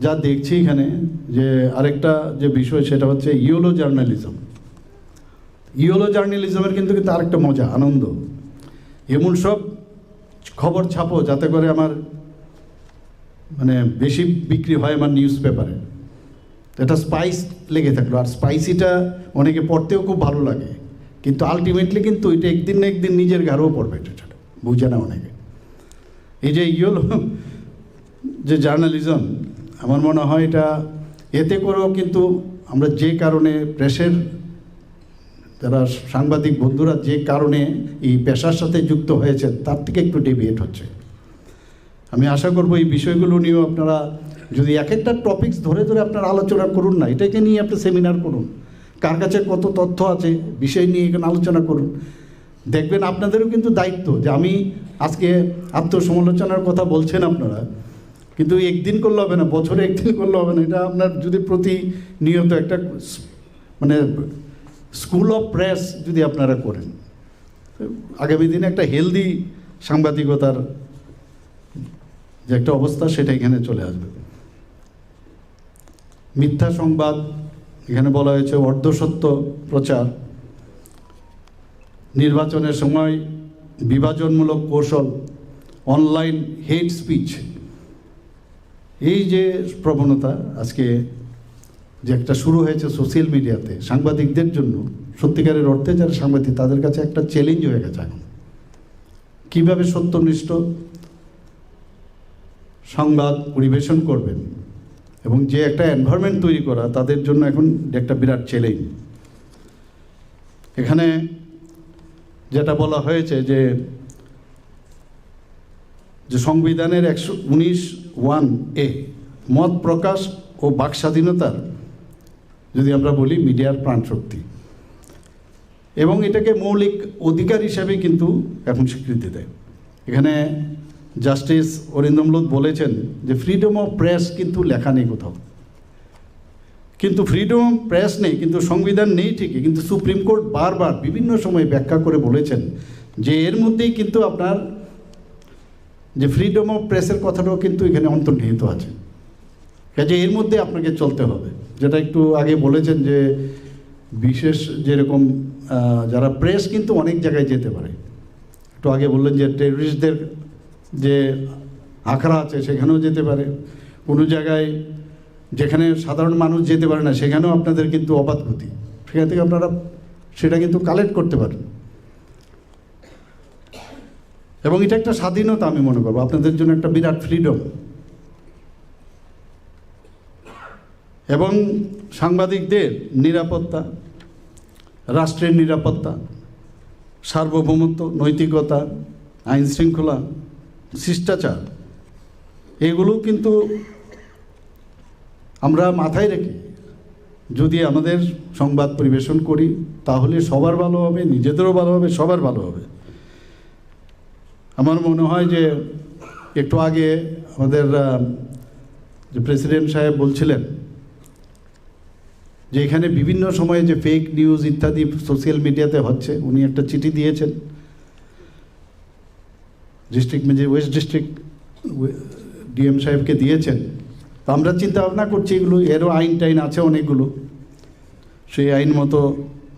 যা দেখছি এখানে, যে আরেকটা যে বিষয় সেটা হচ্ছে ইয়েলো জার্নালিজম। ইয়েলো জার্নালিজমের কিন্তু আরেকটা মজা, আনন্দ, এমন সব খবর ছাপো যাতে করে আমার বেশি বিক্রি হয় আমার নিউজ পেপারে, এটা স্পাইস লেগে থাকলো। আর স্পাইসিটা অনেকে পড়তেও খুব ভালো লাগে, কিন্তু আলটিমেটলি কিন্তু এটা একদিন না একদিন নিজের ঘাড়েও পড়বে, এটা বুঝে না অনেকে। এই যে ইয়েলো যে জার্নালিজম, আমার মনে হয় এটা এতে করেও কিন্তু আমরা যে কারণে প্রেসের যারা সাংবাদিক বন্ধুরা যে কারণে এই পেশার সাথে যুক্ত হয়েছেন তার থেকে একটু ডেভিয়েট হচ্ছে। আমি আশা করব এই বিষয়গুলো নিয়েও আপনারা যদি এক একটা টপিকস ধরে ধরে আপনারা আলোচনা করুন না, এটাকে নিয়ে আপনি সেমিনার করুন, কার কাছে কত তথ্য আছে বিষয় নিয়ে এখানে আলোচনা করুন। দেখবেন আপনাদেরও কিন্তু দায়িত্ব, যে আমি আজকে আত্মসমালোচনার কথা বলছেন আপনারা, কিন্তু একদিন করলে হবে না, বছরে একদিন করলে হবে না, এটা আপনার যদি প্রতিনিয়ত একটা স্কুল অফ প্রেস যদি আপনারা করেন, আগামী দিনে একটা হেলদি সাংবাদিকতার যে একটা অবস্থা সেটা এখানে চলে আসবে। মিথ্যা সংবাদ, এখানে বলা হয়েছে অর্ধসত্য প্রচার, নির্বাচনের সময় বিভাজনমূলক কৌশল, অনলাইন হেট স্পিচ, এই যে প্রবণতা আজকে যে একটা শুরু হয়েছে সোশ্যাল মিডিয়াতে সাংবাদিকদের জন্য, সত্যিকারের অর্থে যারা সাংবাদিক তাদের কাছে একটা চ্যালেঞ্জ হয়ে গেছে এখন, কীভাবে সত্যনিষ্ঠ সংবাদ পরিবেশন করবেন এবং যে একটা এনভায়রনমেন্ট তৈরি করা তাদের জন্য এখন একটা বিরাট চ্যালেঞ্জ। এখানে যেটা বলা হয়েছে যে সংবিধানের 119(1)(a) মত প্রকাশ ও বাক স্বাধীনতার, যদি আমরা বলি, মিডিয়ার প্রাণশক্তি, এবং এটাকে মৌলিক অধিকার হিসাবে কিন্তু এখন স্বীকৃতি দেয়। এখানে জাস্টিস অরিন্দম লোধ বলেছেন যে ফ্রিডম অফ প্রেস কিন্তু লেখা নেই কোথাও, কিন্তু ফ্রিডম অফ প্রেস নেই, কিন্তু সংবিধান নেই ঠিকই, কিন্তু সুপ্রিম কোর্ট বারবার বিভিন্ন সময় ব্যাখ্যা করে বলেছেন যে এর মধ্যেই কিন্তু আপনার যে ফ্রিডম অফ প্রেসের কথাটাও কিন্তু এখানে অন্তর্নিহিত আছে, কাজে এর মধ্যে আপনাকে চলতে হবে। যেটা একটু আগে বলেছেন যে বিশেষ যেরকম যারা প্রেস কিন্তু অনেক জায়গায় যেতে পারে, একটু আগে বললেন যে টেররিস্টদের যে আখড়া আছে সেখানেও যেতে পারে, কোনো জায়গায় যেখানে সাধারণ মানুষ যেতে পারে না সেখানেও আপনাদের কিন্তু অবাধ গতি, সেখান থেকে আপনারা সেটা কিন্তু কালেক্ট করতে পারেন, এবং এটা একটা স্বাধীনতা আমি মনে করবো, আপনাদের জন্য একটা বিরাট ফ্রিডম। এবং সাংবাদিকদের নিরাপত্তা, রাষ্ট্রের নিরাপত্তা, সার্বভৌমত্ব, নৈতিকতা, আইন শৃঙ্খলা, শিষ্টাচার, এগুলো কিন্তু আমরা মাথায় রেখে যদি আমাদের সংবাদ পরিবেশন করি তাহলে সবার ভালো হবে, নিজেদেরও ভালো হবে, সবার ভালো হবে। আমার মনে হয় যে একটু আগে আমাদের যে প্রেসিডেন্ট সাহেব বলছিলেন যে এখানে বিভিন্ন সময়ে যে ফেক নিউজ ইত্যাদি সোশ্যাল মিডিয়াতে হচ্ছে, উনি একটা চিঠি দিয়েছেন ডিস্ট্রিক্ট ওয়েস্ট ডিস্ট্রিক্ট ডিএম সাহেবকে দিয়েছেন। তো আমরা চিন্তা ভাবনা করছি এগুলো, এরও আইন টাইন আছে অনেকগুলো, সেই আইন মতো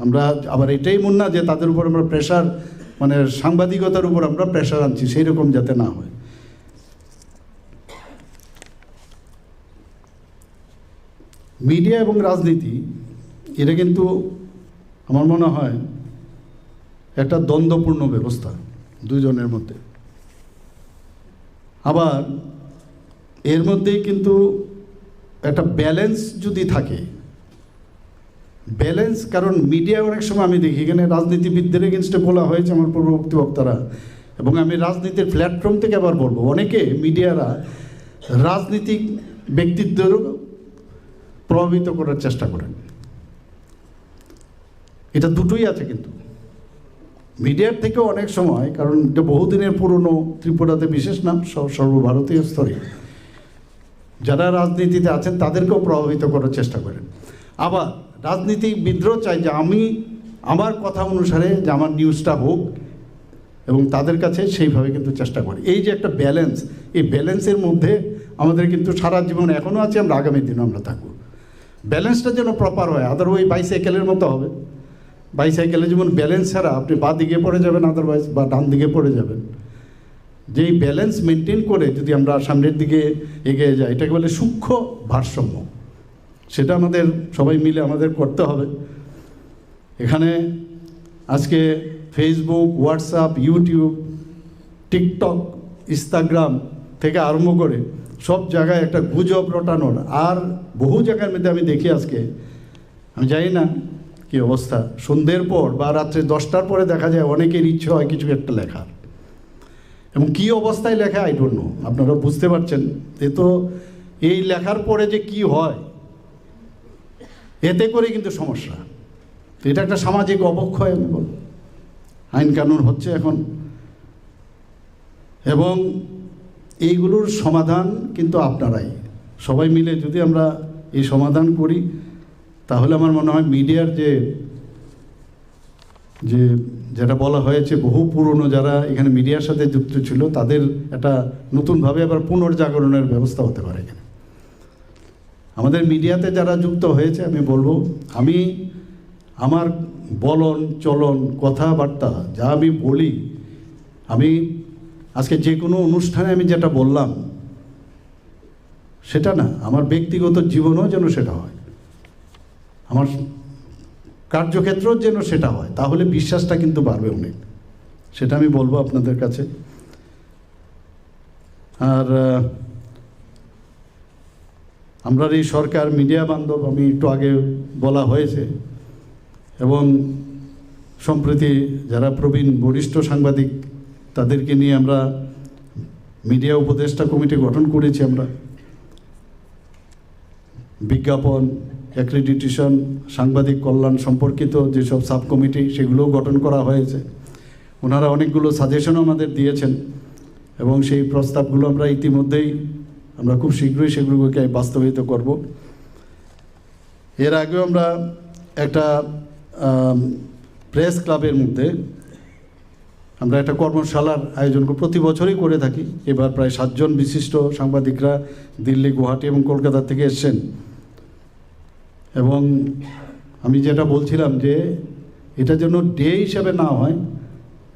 আমরা আবার এটাই মন না যে তাদের উপর আমরা প্রেশার, মানে সাংবাদিকতার উপর আমরা প্রেশার আনছি, সেই রকম যাতে না হয়। মিডিয়া এবং রাজনীতি এটা কিন্তু আমার মনে হয় একটা দ্বন্দ্বপূর্ণ ব্যবস্থা দুজনের মধ্যে। আবার এর মধ্যেই কিন্তু একটা ব্যালেন্স যদি থাকে, ব্যালেন্স, কারণ মিডিয়া অনেক সময় আমি দেখি এখানে রাজনীতিবিদদের এগেনস্টে বলা হয়েছে আমার পূর্ববর্তী বক্তারা, এবং আমি রাজনীতির প্ল্যাটফর্ম থেকে আবার বলবো, অনেকে মিডিয়ারা রাজনীতিক ব্যক্তিত্বেরও প্রভাবিত করার চেষ্টা করেন। এটা দুটোই আছে কিন্তু মিডিয়ার থেকেও অনেক সময়, কারণ এটা বহুদিনের পুরনো, ত্রিপুরাতে বিশেষ নাম, সর্বভারতীয় স্তরে যারা রাজনীতিতে আছেন তাদেরকেও প্রভাবিত করার চেষ্টা করেন। আবার রাজনীতিবিদরাও চাই যে আমি আমার কথা অনুসারে যে আমার নিউজটা হোক, এবং তাদের কাছে সেইভাবে কিন্তু চেষ্টা করি। এই যে একটা ব্যালেন্স, এই ব্যালেন্সের মধ্যে আমাদের কিন্তু সারা জীবন এখনও আছে, আমরা আগামী দিনও আমরা থাকবো। ব্যালেন্সটা যেন প্রপার হয়, আদারওয়াইজ বাইসাইকেলের মতো হবে। বাইসাইকেলে যেমন ব্যালেন্স ছাড়া আপনি বাঁ দিকে পড়ে যাবেন, আদারওয়াইজ বা ডান দিকে পড়ে যাবেন। যেই ব্যালেন্স মেনটেন করে যদি আমরা সামনের দিকে এগিয়ে যাই, এটাকে বলে সূক্ষ্ম ভারসাম্য, সেটা আমাদের সবাই মিলে আমাদের করতে হবে। এখানে আজকে Facebook, WhatsApp, YouTube, TikTok, Instagram থেকে আরম্ভ করে সব জায়গায় একটা গুজব রটানোর, আর বহু জায়গার মধ্যে আমি দেখি আজকে, আমি জানি না কী অবস্থা, সন্ধ্যের পর বা রাত্রে 10টার পরে দেখা যায় অনেকের ইচ্ছে হয় কিছু একটা লেখার, এবং কী অবস্থায় লেখা আই ডোন্ট নো, আপনারা বুঝতে পারছেন। এ তো এই লেখার পরে যে কি হয়, এতে করে কিন্তু সমস্যা। তো এটা একটা সামাজিক অবক্ষয় আমি বলব। আইন কানুন হচ্ছে এখন, এবং এইগুলোর সমাধান কিন্তু আপনারাই সবাই মিলে যদি আমরা এই সমাধান করি, তাহলে আমার মনে হয় মিডিয়ার যেটা বলা হয়েছে বহু পুরনো যারা এখানে মিডিয়ার সাথে যুক্ত ছিল, তাদের একটা নতুনভাবে আবার পুনর্জাগরণের ব্যবস্থা হতে পারে এখানে। আমাদের মিডিয়াতে যারা যুক্ত হয়েছে, আমি বলবো, আমি আমার বলন চলন কথাবার্তা যা আমি বলি, আমি আজকে যে কোনো অনুষ্ঠানে আমি যেটা বললাম সেটা না, আমার ব্যক্তিগত জীবনেও যেন সেটা হয়, আমার কার্যক্ষেত্রেও যেন সেটা হয়, তাহলে বিশ্বাসটা কিন্তু বাড়বে অনেক। সেটা আমি বলবো আপনাদের কাছে। আর আমরা এই সরকার মিডিয়া বান্ধব, আমি একটু আগে বলা হয়েছে, এবং সম্প্রতি যারা প্রবীণ বরিষ্ঠ সাংবাদিক তাদেরকে নিয়ে আমরা মিডিয়া উপদেষ্টা কমিটি গঠন করেছি। আমরা বিজ্ঞাপন, অ্যাক্রিডিটেশন, সাংবাদিক কল্যাণ সম্পর্কিত যেসব সাব কমিটি, সেগুলোও গঠন করা হয়েছে। ওনারা অনেকগুলো সাজেশনও আমাদের দিয়েছেন, এবং সেই প্রস্তাবগুলো আমরা ইতিমধ্যেই আমরা খুব শীঘ্রই সেগুলোকে বাস্তবায়িত করব। এর আগেও আমরা একটা প্রেস ক্লাবের মধ্যে আমরা একটা কর্মশালার আয়োজন প্রতি বছরই করে থাকি। এবার প্রায় 7 জন বিশিষ্ট সাংবাদিকরা দিল্লি, গুয়াহাটি এবং কলকাতা থেকে এসছেন। এবং আমি যেটা বলছিলাম যে এটা যেন ডে হিসাবে না হয়,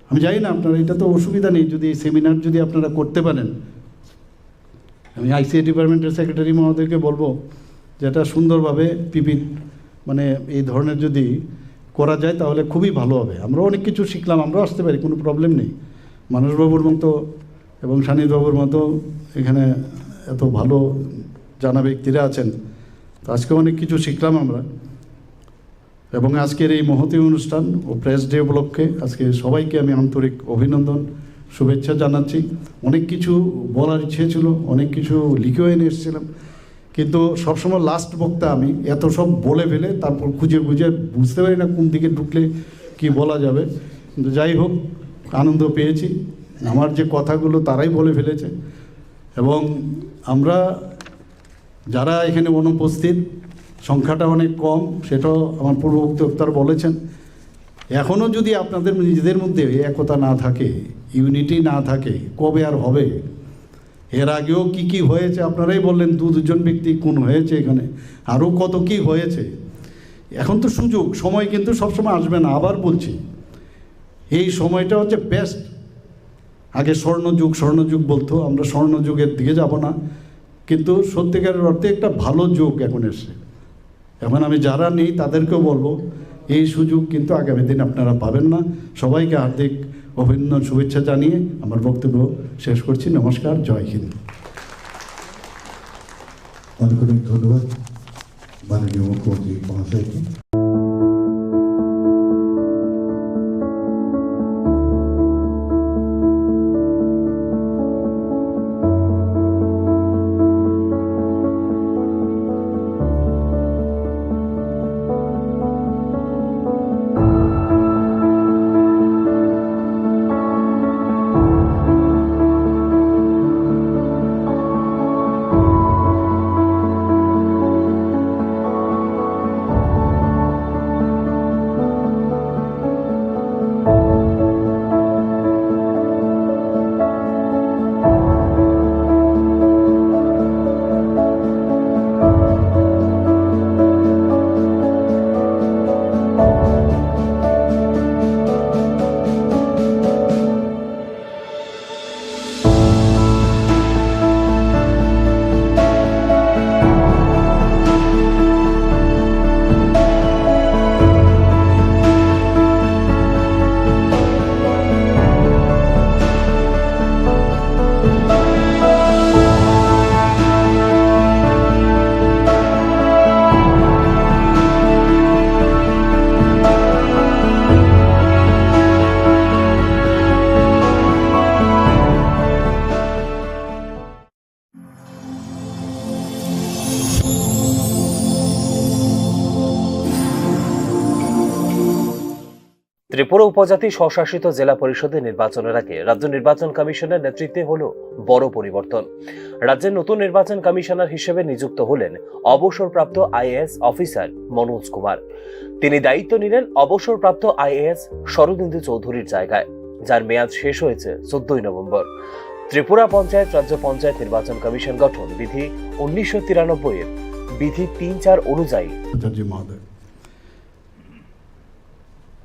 আমি জানি না আপনারা, এটা তো অসুবিধা নেই যদি এই সেমিনার যদি আপনারা করতে পারেন। আমি আইসিআই ডিপার্টমেন্টের সেক্রেটারি মহোদয়কে বলবো যেটা সুন্দরভাবে মানে এই ধরনের যদি করা যায় তাহলে খুবই ভালো হবে। আমরা অনেক কিছু শিখলাম, আমরাও আসতে পারি, কোনো প্রবলেম নেই। মানসবাবুর মতো এবং সানিদবাবুর মতো এখানে এত ভালো জানা ব্যক্তিরা আছেন, তো আজকে অনেক কিছু শিখলাম আমরা। এবং আজকের এই মহতী অনুষ্ঠান ও প্রেস ডে উপলক্ষে আজকে সবাইকে আমি আন্তরিক অভিনন্দন, শুভেচ্ছা জানাচ্ছি। অনেক কিছু বলার ইচ্ছে ছিল, অনেক কিছু লিখেও এনে এসেছিলাম, কিন্তু সবসময় লাস্ট বক্তা আমি এত সব বলে ফেলে তারপর খুঁজে বুঝতে পারি না কোন দিকে ঢুকলে কি বলা যাবে। কিন্তু যাই হোক, আনন্দ পেয়েছি। আমার যে কথাগুলো তারাই বলে ফেলেছে। এবং আমরা যারা এখানে অনুপস্থিত, সংখ্যাটা অনেক কম, সেটাও আমার পূর্ববর্তী বক্তারা বলেছেন। এখনও যদি আপনাদের নিজেদের মধ্যে একতা না থাকে, ইউনিটি না থাকে, কবে আর হবে? এর আগেও কি হয়েছে আপনারাই বললেন, দুজন ব্যক্তি খুন হয়েছে, এখানে আরও কত কি হয়েছে। এখন তো সুযোগ, সময় কিন্তু সবসময় আসবে না। আবার বলছি, এই সময়টা হচ্ছে বেস্ট। আগে স্বর্ণযুগ বলতো, আমরা স্বর্ণযুগের দিকে যাব না, কিন্তু সত্যিকারের অর্থে একটা ভালো যুগ এখন এসছে। এখন আমি যারা নেই তাদেরকেও বলবো, এই সুযোগ কিন্তু আগামী দিন আপনারা পাবেন না। সবাইকে হার্দিক অভিনন্দন, শুভেচ্ছা জানিয়ে আমার বক্তব্য শেষ করছি। নমস্কার, জয় হিন্দ। অনেক অনেক ধন্যবাদ মাননীয় মুখ্যমন্ত্রী মহাশয়কে। ত্রিপুরা উপজাতি স্বশাসিত জেলা পরিষদের নির্বাচনের আগে রাজ্য নির্বাচন কমিশনের নেতৃত্বে হলো বড় পরিবর্তন। রাজ্যের নতুন নির্বাচন কমিশনার হিসেবে নিযুক্ত হলেন অবসরপ্রাপ্ত আইএএস অফিসার মনোজ কুমার। তিনি দায়িত্ব নিলেন অবসরপ্রাপ্ত আইএএস শরদিন্দু চৌধুরীর জায়গায়, যার মেয়াদ শেষ হয়েছে 14 নভেম্বর। ত্রিপুরা পঞ্চায়েত রাজ্য পঞ্চায়েত নির্বাচন কমিশন গঠন বিধি 1993 এর বিধি 3-4 অনুযায়ী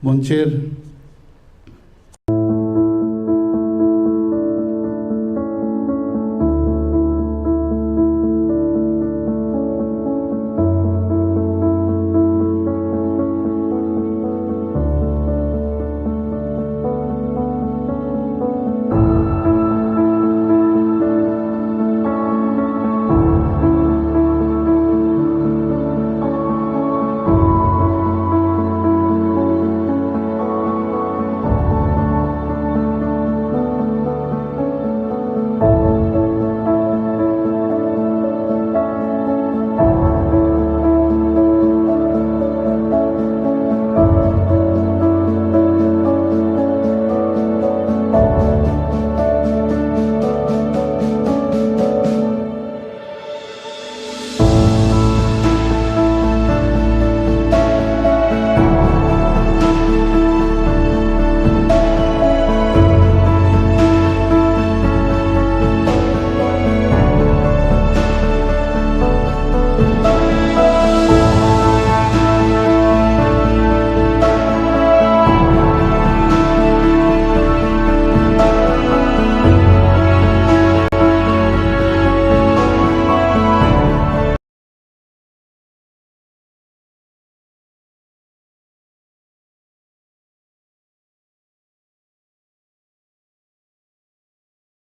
মঞ্চের